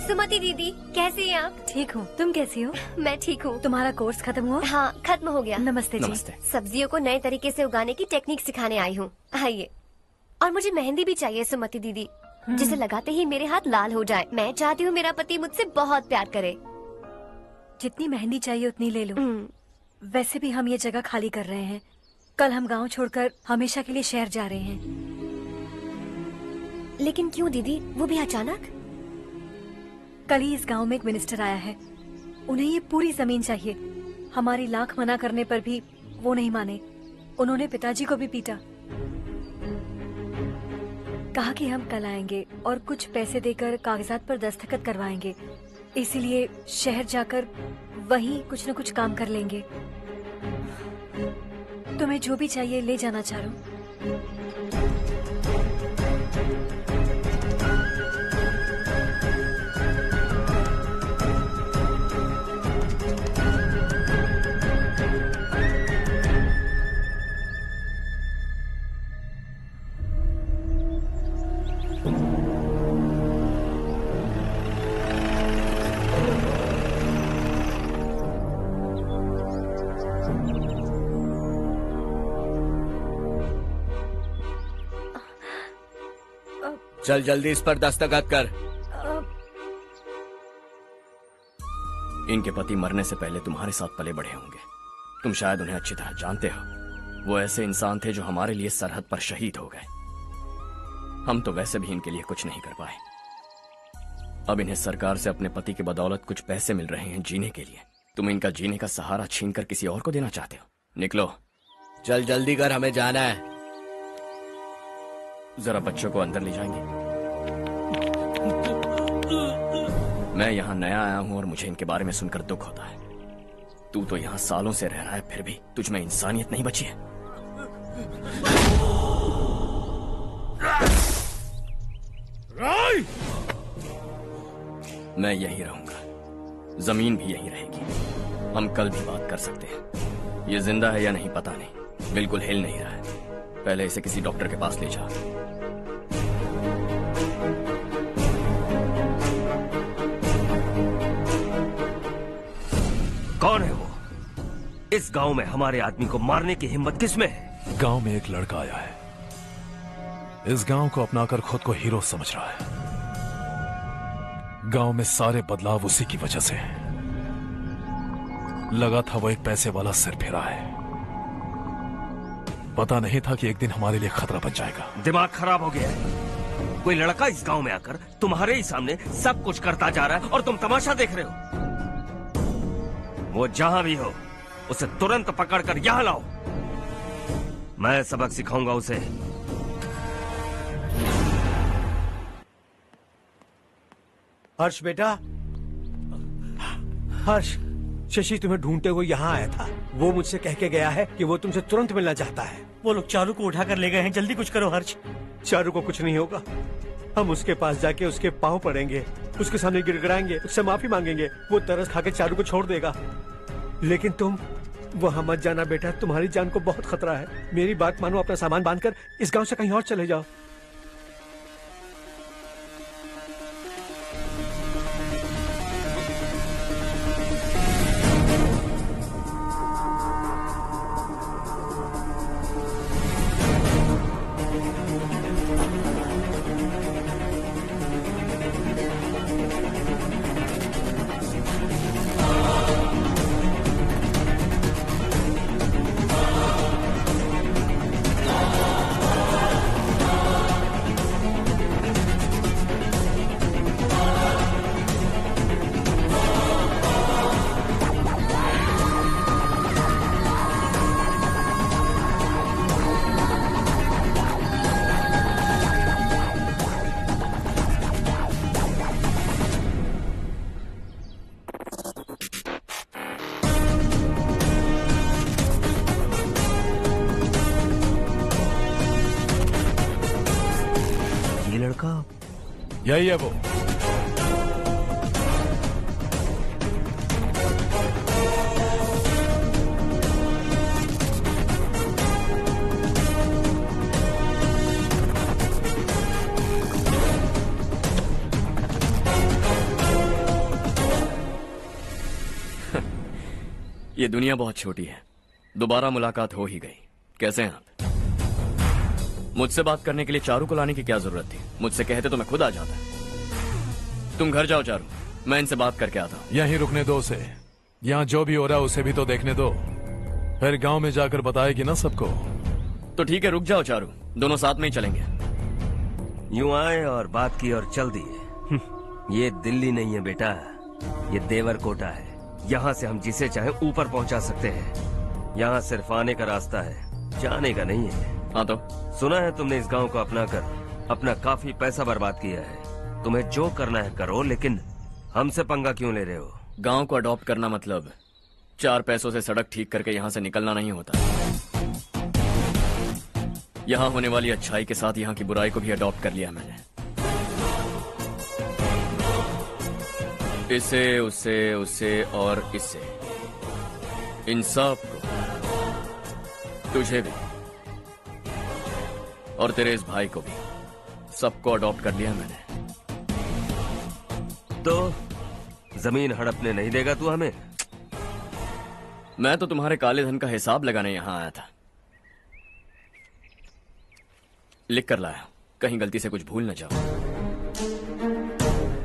सुमति दीदी, कैसी हैं आप? ठीक हूँ, तुम कैसी हो? मैं ठीक हूँ। तुम्हारा कोर्स खत्म हुआ? हाँ, खत्म हो गया। नमस्ते जी। नमस्ते। सब्जियों को नए तरीके से उगाने की टेक्निक सिखाने आई हूँ। आइए। और मुझे मेहंदी भी चाहिए सुमति दीदी, जिसे लगाते ही मेरे हाथ लाल हो जाए। मैं चाहती हूँ मेरा पति मुझसे बहुत प्यार करे। जितनी मेहंदी चाहिए उतनी ले लो। वैसे भी हम ये जगह खाली कर रहे हैं। कल हम गांव छोड़कर हमेशा के लिए शहर जा रहे हैं। लेकिन क्यों दीदी, वो भी अचानक? कल ही इस गांव में एक मिनिस्टर आया है, उन्हें ये पूरी जमीन चाहिए। हमारी लाख मना करने पर भी वो नहीं माने। उन्होंने पिताजी को भी पीटा। कहा कि हम कल आएंगे और कुछ पैसे देकर कागजात पर दस्तखत करवाएंगे। इसीलिए शहर जाकर वहीं कुछ न कुछ काम कर लेंगे। तुम्हें जो भी चाहिए ले जाना चारो। चल जल्दी इस पर दस्तखत कर। इनके पति मरने से पहले तुम्हारे साथ पले बढ़े होंगे। तुम शायद उन्हें अच्छी तरह जानते हो। वो ऐसे इंसान थे जो हमारे लिए सरहद पर शहीद हो गए। हम तो वैसे भी इनके लिए कुछ नहीं कर पाए। अब इन्हें सरकार से अपने पति की बदौलत कुछ पैसे मिल रहे हैं जीने के लिए। तुम इनका जीने का सहारा छीनकर किसी और को देना चाहते हो? निकलो। चल जल्दी कर, हमें जाना है। जरा बच्चों को अंदर ले जाएंगे? मैं यहाँ नया आया हूँ और मुझे इनके बारे में सुनकर दुख होता है। तू तो यहाँ सालों से रह रहा है, फिर भी तुझ में इंसानियत नहीं बची है। मैं यही रहूंगा, जमीन भी यही रहेगी। हम कल भी बात कर सकते हैं। ये जिंदा है या नहीं पता नहीं, बिल्कुल हिल नहीं रहा है। पहले इसे किसी डॉक्टर के पास ले जा। कौन है वो? इस गांव में हमारे आदमी को मारने की हिम्मत किसमें है? गांव में एक लड़का आया है, इस गांव को अपनाकर खुद को हीरो समझ रहा है। गांव में सारे बदलाव उसी की वजह से हैं। लगा था वो एक पैसे वाला सिरफिरा है। पता नहीं था कि एक दिन हमारे लिए खतरा बन जाएगा। दिमाग खराब हो गया है। कोई लड़का इस गांव में आकर तुम्हारे ही सामने सब कुछ करता जा रहा है और तुम तमाशा देख रहे हो। वो जहां भी हो उसे तुरंत पकड़कर यहां लाओ। मैं सबक सिखाऊंगा उसे। हर्ष बेटा, हर्ष, शशि तुम्हें ढूंढते हुए यहाँ आया था। वो मुझसे कह के गया है कि वो तुमसे तुरंत मिलना चाहता है। वो लोग चारू को उठाकर ले गए हैं, जल्दी कुछ करो हर्ष। चारू को कुछ नहीं होगा। हम उसके पास जाके उसके पाँव पड़ेंगे, उसके सामने गिड़गिड़ाएंगे, उससे माफी मांगेंगे। वो तरस खा के चारू को छोड़ देगा। लेकिन तुम वहाँ मत जाना बेटा, तुम्हारी जान को बहुत खतरा है। मेरी बात मानो, अपना सामान बांधकर इस गांव से कहीं और चले जाओ। यही है वो। ये दुनिया बहुत छोटी है। दोबारा मुलाकात हो ही गई। कैसे हैं आप? मुझसे बात करने के लिए चारू को लाने की क्या जरूरत थी? मुझसे कहते तो मैं खुद आ जाता। तुम घर जाओ चारू, मैं इनसे बात करके आता हूँ। यहीं रुकने दो उसे। यहाँ जो भी हो रहा है उसे भी तो देखने दो, फिर गांव में जाकर बताएगी ना सबको। तो ठीक है, रुक जाओ चारू, दोनों साथ में ही चलेंगे। यूं आए और बात की और चल दिए। ये दिल्ली नहीं है बेटा, ये देवरकोटा है। यहाँ से हम जिसे चाहे ऊपर पहुँचा सकते हैं। यहाँ सिर्फ आने का रास्ता है, जाने का नहीं है। हाँ तो सुना है तुमने इस गांव को अपना कर अपना काफी पैसा बर्बाद किया है। तुम्हें जो करना है करो, लेकिन हमसे पंगा क्यों ले रहे हो? गांव को अडॉप्ट करना मतलब 4 पैसों से सड़क ठीक करके यहाँ से निकलना नहीं होता। यहाँ होने वाली अच्छाई के साथ यहाँ की बुराई को भी अडॉप्ट कर लिया मैंने। इसे, उसे, उसे और इससे, इन सब को, तुझे भी और तेरे इस भाई को भी, सबको अडॉप्ट कर लिया मैंने। तो जमीन हड़पने नहीं देगा तू हमें? मैं तो तुम्हारे काले धन का हिसाब लगाने यहां आया था। लिख कर लाया, कहीं गलती से कुछ भूल न जाओ।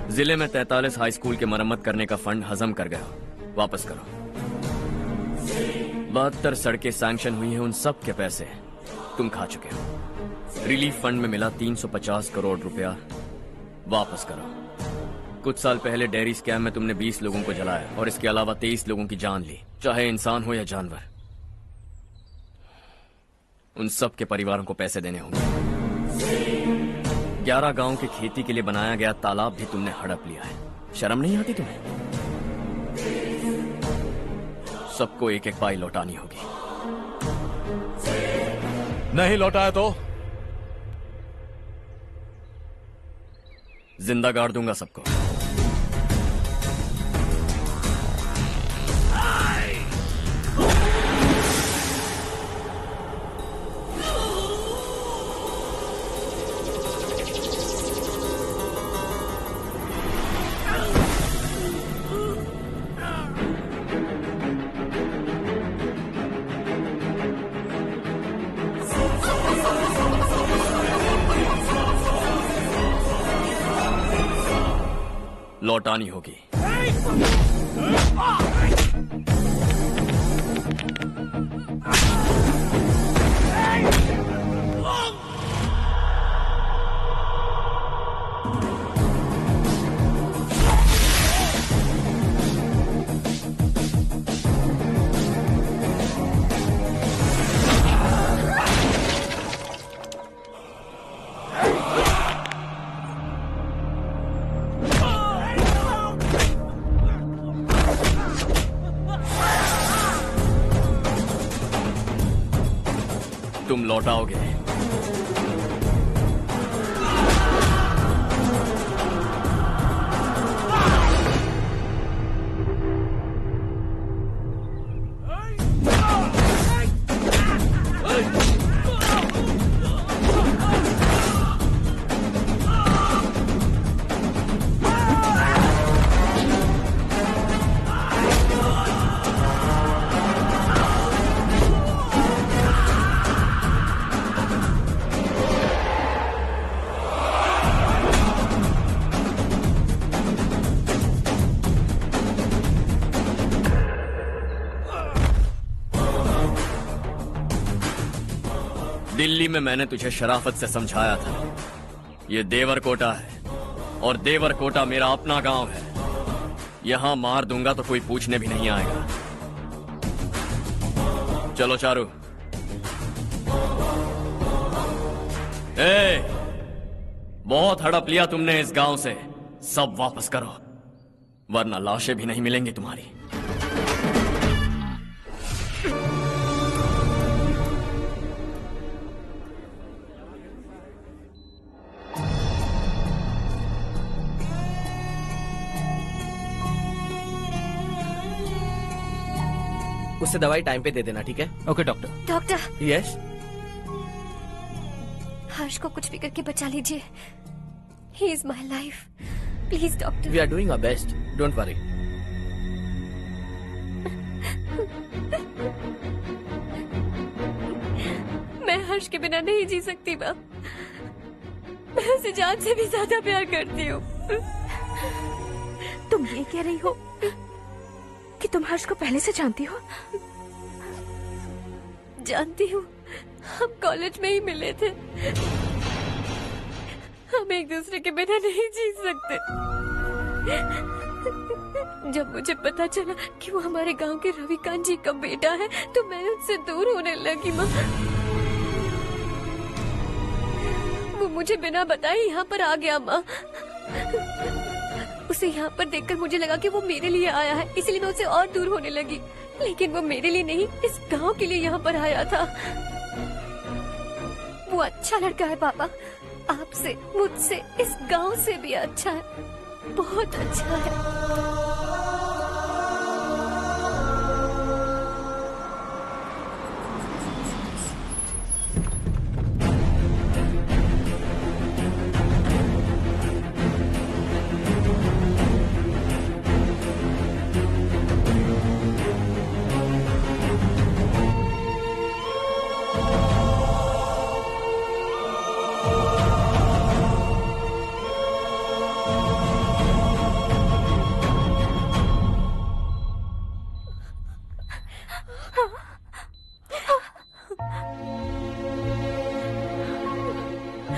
जिले में 43 हाई स्कूल के मरम्मत करने का फंड हजम कर गया, वापस करो। 72 सड़कें सैंक्शन हुई हैं, उन सब के पैसे तुम खा चुके हो। रिलीफ फंड में मिला 350 करोड़ रुपया, वापस करो। कुछ साल पहले डेयरी स्कैम में तुमने 20 लोगों को जलाया और इसके अलावा 23 लोगों की जान ली, चाहे इंसान हो या जानवर। उन सब के परिवारों को पैसे देने होंगे। 11 गांव की खेती के लिए बनाया गया तालाब भी तुमने हड़प लिया है। शर्म नहीं आती तुम्हें? सबको एक एक पाई लौटानी होगी। नहीं लौटाया तो जिंदा गाड़ दूंगा सबको। लौटानी होगी। तुम लौटाओगे। दिल्ली में मैंने तुझे शराफत से समझाया था, ये देवर कोटा है और देवर कोटा मेरा अपना गांव है। यहां मार दूंगा तो कोई पूछने भी नहीं आएगा। चलो चारू। बहुत हड़प लिया तुमने इस गांव से, सब वापस करो वरना लाशें भी नहीं मिलेंगी तुम्हारी। उससे दवाई टाइम पे दे देना, ठीक है? Okay doctor. Doctor. Yes. Harsh को कुछ भी करके बचा लीजिए। He is my life, please doctor. We are doing our best, don't worry. मैं हर्ष के बिना नहीं जी सकती माँ। मैं उसे जान से भी ज्यादा प्यार करती हूँ। तुम ये कह रही हो कि तुम हर्ष को पहले से जानती हो? जानती हूँ, हम कॉलेज में ही मिले थे। हम एक दूसरे के बिना नहीं जी सकते। जब मुझे पता चला कि वो हमारे गांव के रविकांत जी का बेटा है तो मैं उनसे दूर होने लगी माँ। वो मुझे बिना बताए यहाँ पर आ गया माँ। उसे यहाँ पर देखकर मुझे लगा कि वो मेरे लिए आया है, इसलिए मैं उससे और दूर होने लगी। लेकिन वो मेरे लिए नहीं, इस गांव के लिए यहाँ पर आया था। वो अच्छा लड़का है पापा, आपसे, मुझसे, इस गांव से भी अच्छा है, बहुत अच्छा है।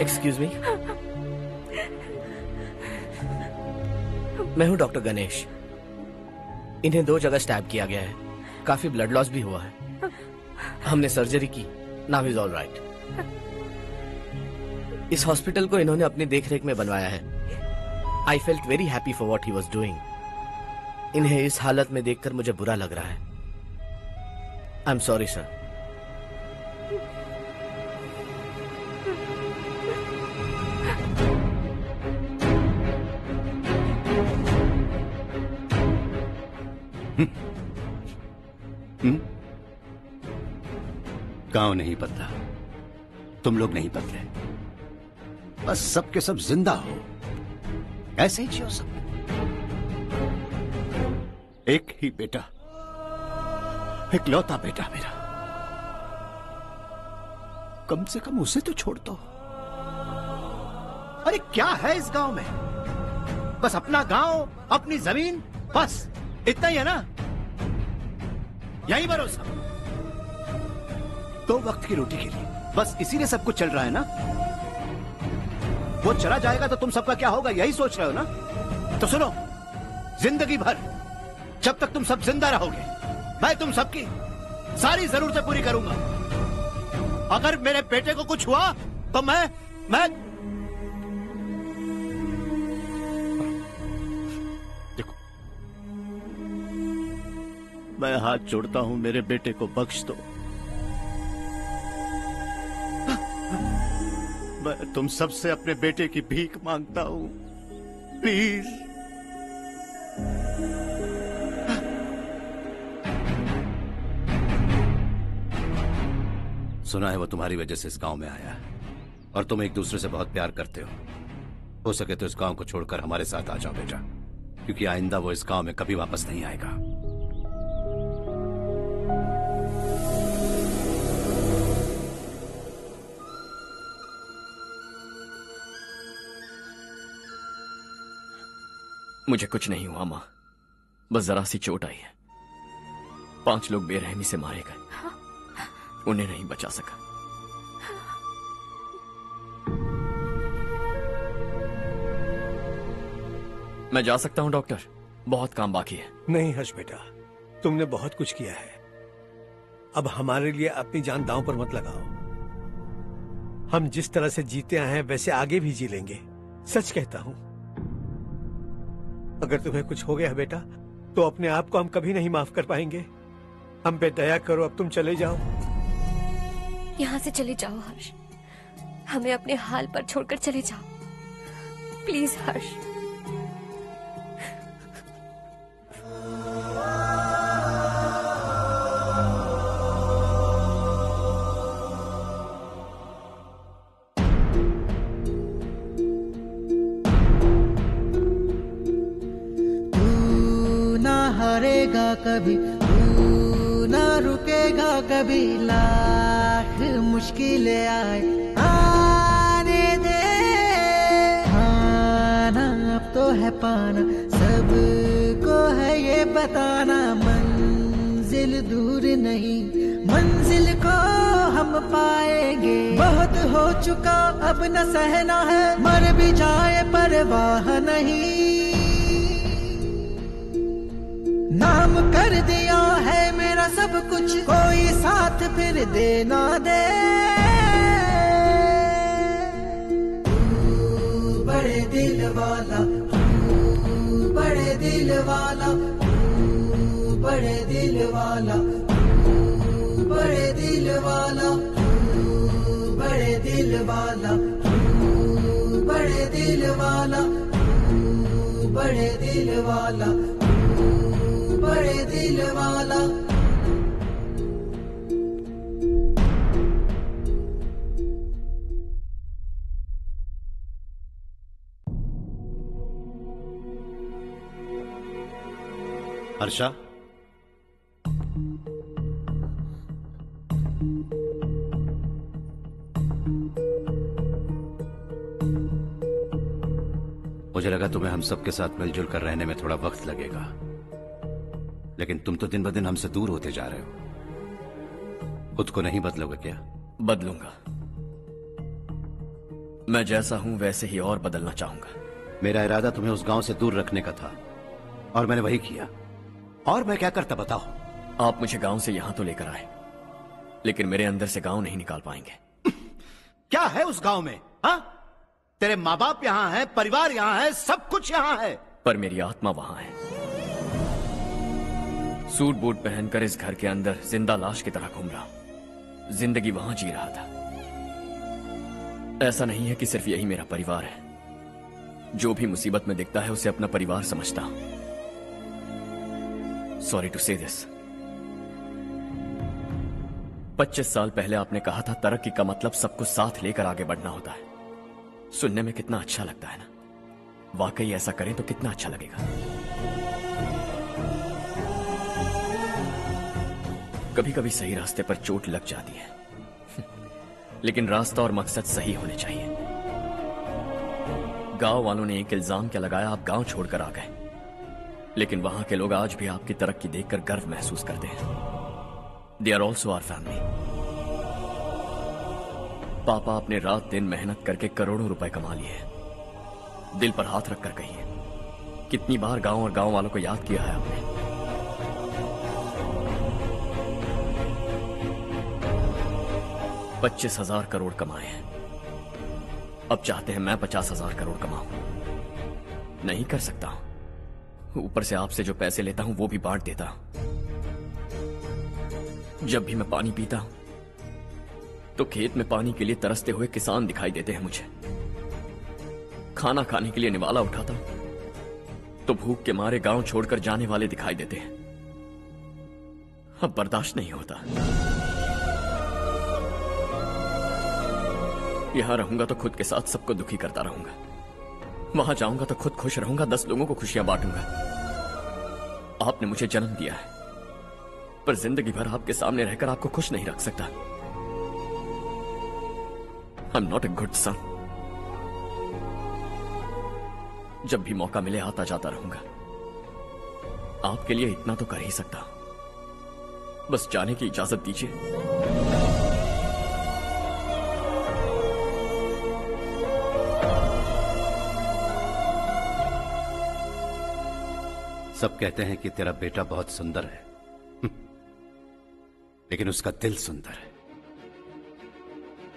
एक्सक्यूज मी, मैं हूं डॉक्टर गणेश। इन्हें 2 जगह स्टैब किया गया है, काफी ब्लड लॉस भी हुआ है। हमने सर्जरी की, नाउ इज ऑल राइट। इस हॉस्पिटल को इन्होंने अपनी देखरेख में बनवाया है। I felt very happy for what he was doing. इन्हें इस हालत में देखकर मुझे बुरा लग रहा है। I am sorry sir. गांव नहीं बदला, तुम लोग नहीं बदले, बस सबके सब जिंदा हो, ऐसे ही जियो सब। एक ही बेटा, इकलौता बेटा मेरा, कम से कम उसे तो छोड़ दो। अरे क्या है इस गांव में? बस अपना गांव, अपनी जमीन, बस इतना ही है ना? यही भरोसा 2 वक्त की रोटी के लिए, बस इसीलिए सब कुछ चल रहा है ना? वो चला जाएगा तो तुम सबका क्या होगा, यही सोच रहे हो ना? तो सुनो, जिंदगी भर जब तक तुम सब जिंदा रहोगे, मैं तुम सबकी सारी जरूरतें पूरी करूंगा। अगर मेरे बेटे को कुछ हुआ तो मैं देखो, मैं हाथ जोड़ता हूं, मेरे बेटे को बख्श दो। मैं तुम सबसे अपने बेटे की भीख मांगता हूं, प्लीज। सुना है वो तुम्हारी वजह से इस गांव में आया है और तुम एक दूसरे से बहुत प्यार करते हो सके तो इस गांव को छोड़कर हमारे साथ आ जाओ बेटा, क्योंकि आइंदा वो इस गांव में कभी वापस नहीं आएगा। मुझे कुछ नहीं हुआ माँ, बस जरा सी चोट आई है। 5 लोग बेरहमी से मारे गए, उन्हें नहीं बचा सका। मैं जा सकता हूं डॉक्टर, बहुत काम बाकी है। नहीं हर्ष बेटा, तुमने बहुत कुछ किया है, अब हमारे लिए अपनी जान दांव पर मत लगाओ। हम जिस तरह से जीते आए हैं वैसे आगे भी जी लेंगे, सच कहता हूं। अगर तुम्हें कुछ हो गया बेटा तो अपने आप को हम कभी नहीं माफ कर पाएंगे। हम पे दया करो, अब तुम चले जाओ। यहाँ से चले जाओ हर्ष, हमें अपने हाल पर छोड़कर चले जाओ, प्लीज हर्ष। हारेगा कभी, तू ना रुकेगा कभी, लाख मुश्किलें आए आने दे। खाना अब तो है पाना, सबको है ये बताना, मंजिल दूर नहीं, मंजिल को हम पाएंगे। बहुत हो चुका अब न सहना है, मर भी जाए परवाह नहीं। नाम कर दिया है मेरा सब कुछ, कोई साथ फिर देना दे। तू बड़े दिल वाला, तू बड़े दिल वाला, तू बड़े दिल वाला, तू बड़े दिल वाला, तू बड़े दिल वाला, तू बड़े दिल वाला, तू बड़े दिल वाला, बड़े दिल वाला। हर्षा, मुझे लगा तुम्हें हम सबके साथ मिलजुल कर रहने में थोड़ा वक्त लगेगा, लेकिन तुम तो दिन ब दिन हमसे दूर होते जा रहे हो। खुद को नहीं बदलोगे क्या? बदलूंगा, मैं जैसा हूं वैसे ही और बदलना चाहूंगा। मेरा इरादा तुम्हें उस गांव से दूर रखने का था और मैंने वही किया। और मैं क्या करता बताओ? आप मुझे गांव से यहां तो लेकर आए, लेकिन मेरे अंदर से गांव नहीं निकाल पाएंगे। क्या है उस गांव में? हाँ, तेरे माँ बाप यहाँ है, परिवार यहाँ है, सब कुछ यहाँ है, पर मेरी आत्मा वहां है। सूट बूट पहनकर इस घर के अंदर जिंदा लाश की तरह घूम रहा हूं, जिंदगी वहां जी रहा था। ऐसा नहीं है कि सिर्फ यही मेरा परिवार है, जो भी मुसीबत में दिखता है उसे अपना परिवार समझता हूं। सॉरी टू से दिस। 25 साल पहले आपने कहा था तरक्की का मतलब सबको साथ लेकर आगे बढ़ना होता है। सुनने में कितना अच्छा लगता है ना? वाकई ऐसा करें तो कितना अच्छा लगेगा। कभी कभी सही रास्ते पर चोट लग जाती है, लेकिन रास्ता और मकसद सही होने चाहिए। गांव वालों ने एक इल्जाम क्या लगाया, आप गांव छोड़कर आ गए, लेकिन वहां के लोग आज भी आपकी तरक्की देखकर गर्व महसूस करते हैं। They are also our family. पापा आपने रात दिन मेहनत करके करोड़ों रुपए कमा लिए। दिल पर हाथ रखकर कहिए, कितनी बार गांव और गांव वालों को याद किया है आपने? $25,000 करोड़ कमाए हैं, अब चाहते हैं मैं 50,000 करोड़ कमाऊं। नहीं कर सकता हूं। ऊपर से आपसे जो पैसे लेता हूं वो भी बांट देता हूं। जब भी मैं पानी पीता हूं तो खेत में पानी के लिए तरसते हुए किसान दिखाई देते हैं मुझे। खाना खाने के लिए निवाला उठाता हूं तो भूख के मारे गांव छोड़कर जाने वाले दिखाई देते हैं। अब बर्दाश्त नहीं होता। यहां रहूंगा तो खुद के साथ सबको दुखी करता रहूंगा, वहां जाऊंगा तो खुद खुश रहूंगा, 10 लोगों को खुशियां बांटूंगा। आपने मुझे जन्म दिया है, पर जिंदगी भर आपके सामने रहकर आपको खुश नहीं रख सकता। I am not a good son. जब भी मौका मिले आता जाता रहूंगा। आपके लिए इतना तो कर ही सकता, बस जाने की इजाजत दीजिए। सब कहते हैं कि तेरा बेटा बहुत सुंदर है, लेकिन उसका दिल सुंदर है।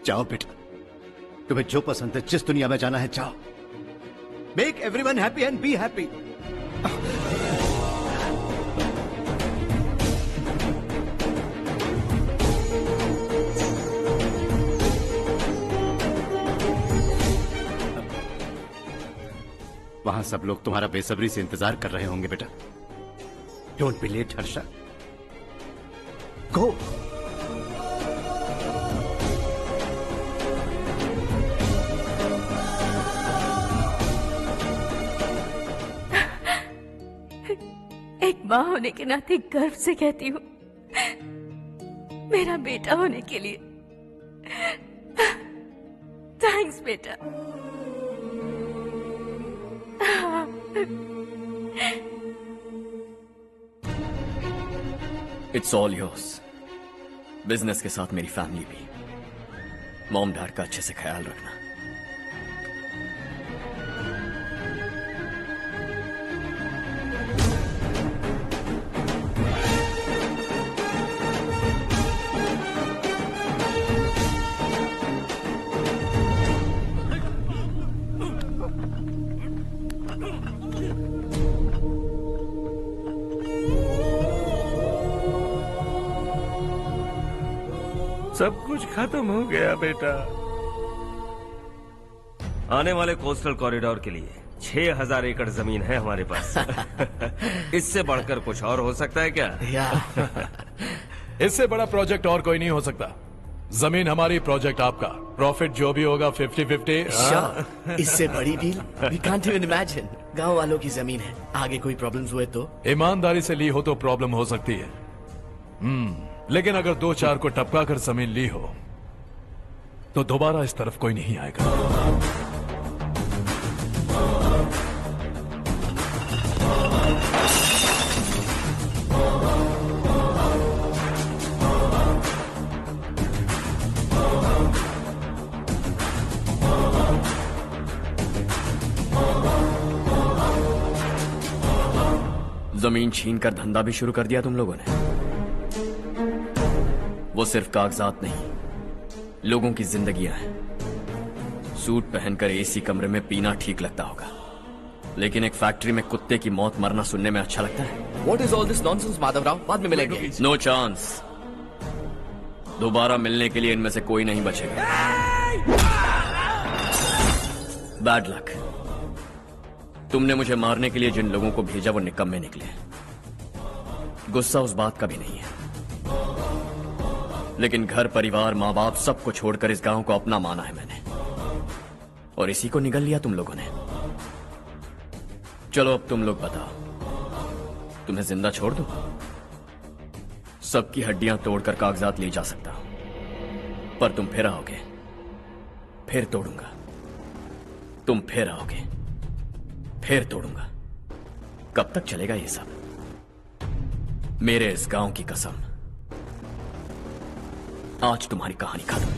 जाओ बेटा, तुम्हें जो पसंद है, जिस दुनिया में जाना है जाओ। Make everyone happy and be happy. वहां सब लोग तुम्हारा बेसब्री से इंतजार कर रहे होंगे बेटा। डोंट बी लेट हर्षा, गो। एक माँ होने के नाते गर्व से कहती हूँ, मेरा बेटा होने के लिए थैंक्स बेटा। It's all yours. बिजनेस के साथ मेरी फैमिली भी। मॉम डैड का अच्छे से ख्याल रखना। सब कुछ खत्म हो गया बेटा। आने वाले कोस्टल कॉरिडोर के लिए 6000 एकड़ जमीन है हमारे पास। इससे बढ़कर कुछ और हो सकता है क्या? इससे बड़ा प्रोजेक्ट और कोई नहीं हो सकता। जमीन हमारी, प्रोजेक्ट आपका। प्रॉफिट जो भी होगा 50-50। इससे बड़ी deal we can't even imagine. गांव वालों की जमीन है, आगे कोई प्रॉब्लम्स हुए तो? ईमानदारी से ली हो तो प्रॉब्लम हो सकती है, लेकिन अगर 2-4 को टपका कर जमीन ली हो तो दोबारा इस तरफ कोई नहीं आएगा। जमीन छीन कर धंधा भी शुरू कर दिया तुम लोगों ने। वो सिर्फ कागजात नहीं, लोगों की जिंदगियां हैं। सूट पहनकर एसी कमरे में पीना ठीक लगता होगा, लेकिन एक फैक्ट्री में कुत्ते की मौत मरना सुनने में अच्छा लगता है। What is all this nonsense, Madhavrao? बाद में मिलेंगे। No chance. दोबारा मिलने के लिए इनमें से कोई नहीं बचेगा। Bad luck. तुमने मुझे मारने के लिए जिन लोगों को भेजा वो निकम्मे निकले। गुस्सा उस बात का भी नहीं है, लेकिन घर परिवार माँ बाप सबको छोड़कर इस गांव को अपना माना है मैंने, और इसी को निगल लिया तुम लोगों ने। चलो अब तुम लोग बताओ, तुम्हें जिंदा छोड़ दूं? सबकी हड्डियां तोड़कर कागजात ले जा सकता हूं, पर तुम फिर आओगे, फिर तोड़ूंगा। तुम फिर आओगे, फिर तोड़ूंगा। कब तक चलेगा ये सब? मेरे इस गांव की कसम, आज तुम्हारी कहानी खत्म।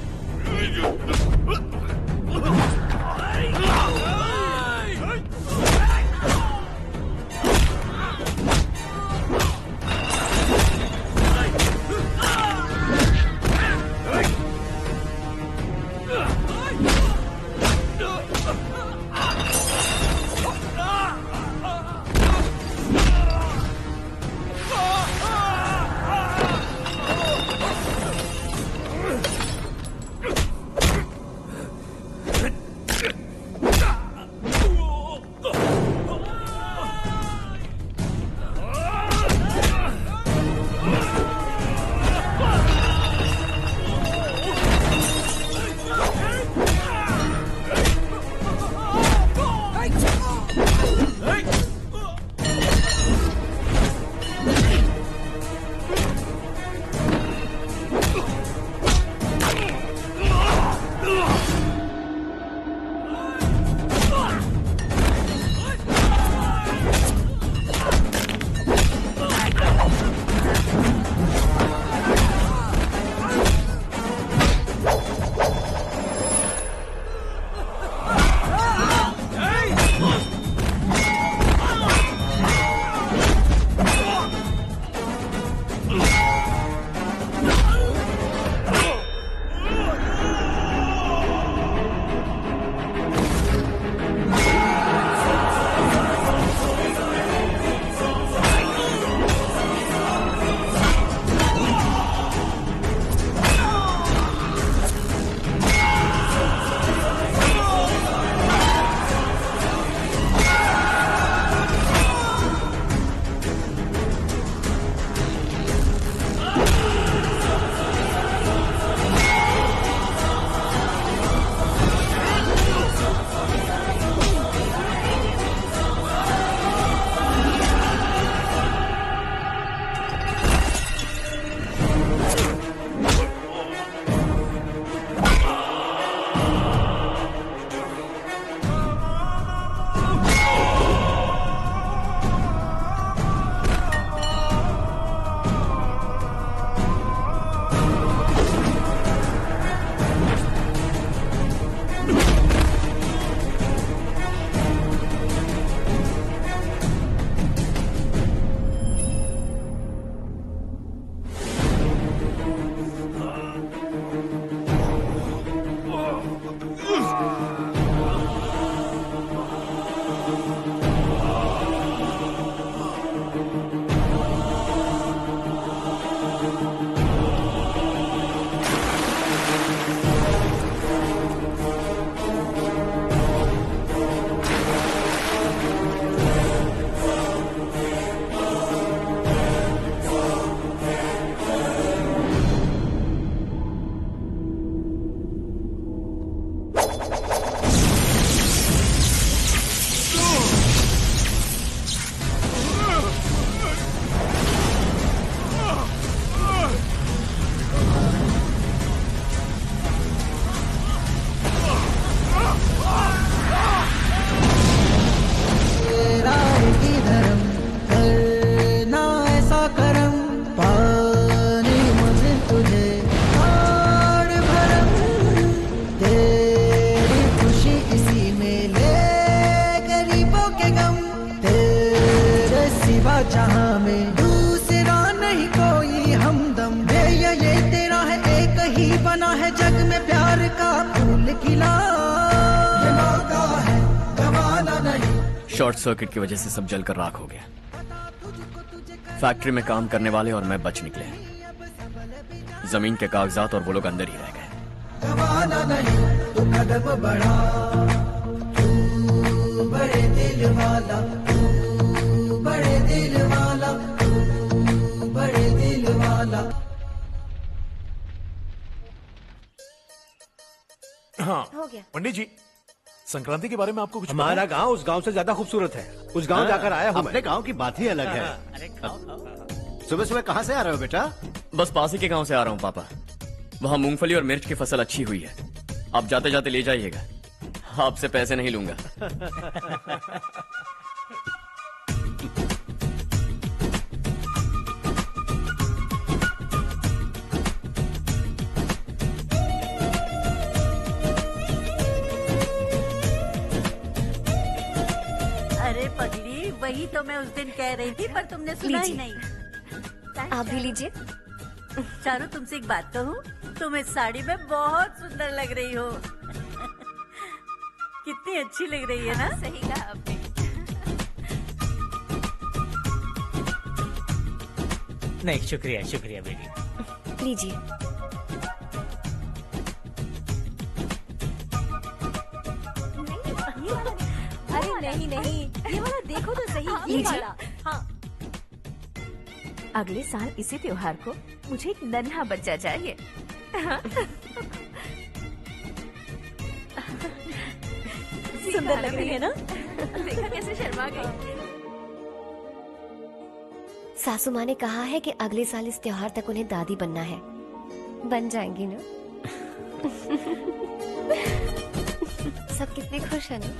जहां में, दूसरा नहीं कोई हमदम। ये तेरा है, एक ही बना है जग में प्यार का फूल खिला। ये मौका है, गवाना नहीं। शॉर्ट सर्किट की वजह से सब जलकर राख हो गया। फैक्ट्री में काम करने वाले और मैं बच निकले। जमीन के कागजात और वो लोग अंदर ही रह गए। गवाना नहीं, तू कदम बढ़ा, तू बड़े दिल वाला, तू बड़े दिल वाला, तू बड़े दिल वाला। हाँ हो गया। पंडित जी, संक्रांति के बारे में आपको कुछ पता हमारा है? गांव उस गांव से ज्यादा खूबसूरत है। उस गांव जाकर आया हूँ अपने मैं। गांव की बात ही अलग है। सुबह सुबह कहाँ से आ रहे हो बेटा? बस पास ही के गांव से आ रहा हूँ पापा। वहाँ मूंगफली और मिर्च की फसल अच्छी हुई है। आप जाते जाते ले जाइएगा, आपसे पैसे नहीं लूंगा। अरे पगली, वही तो मैं उस दिन कह रही थी, पर तुमने सुना ही लीजिए। नहीं। आप भी लीजिए। चारू, तुमसे एक बात कहूँ, तुम इस साड़ी में बहुत सुंदर लग रही हो। कितनी अच्छी लग रही है ना? सही कहा आपने। नहीं, शुक्रिया शुक्रिया बेटी। लीजिए। अरे नहीं नहीं, ये वाला देखो तो सही, ये लीजिए। वाला। हाँ। अगले साल इसी त्योहार को मुझे एक नन्हा बच्चा चाहिए। सुंदर लग रही है ना? देखा कैसे शर्मा गई। सासू माँ ने कहा है कि अगले साल इस त्योहार तक उन्हें दादी बनना है। बन जाएंगी ना? सब कितने खुश हैं ना?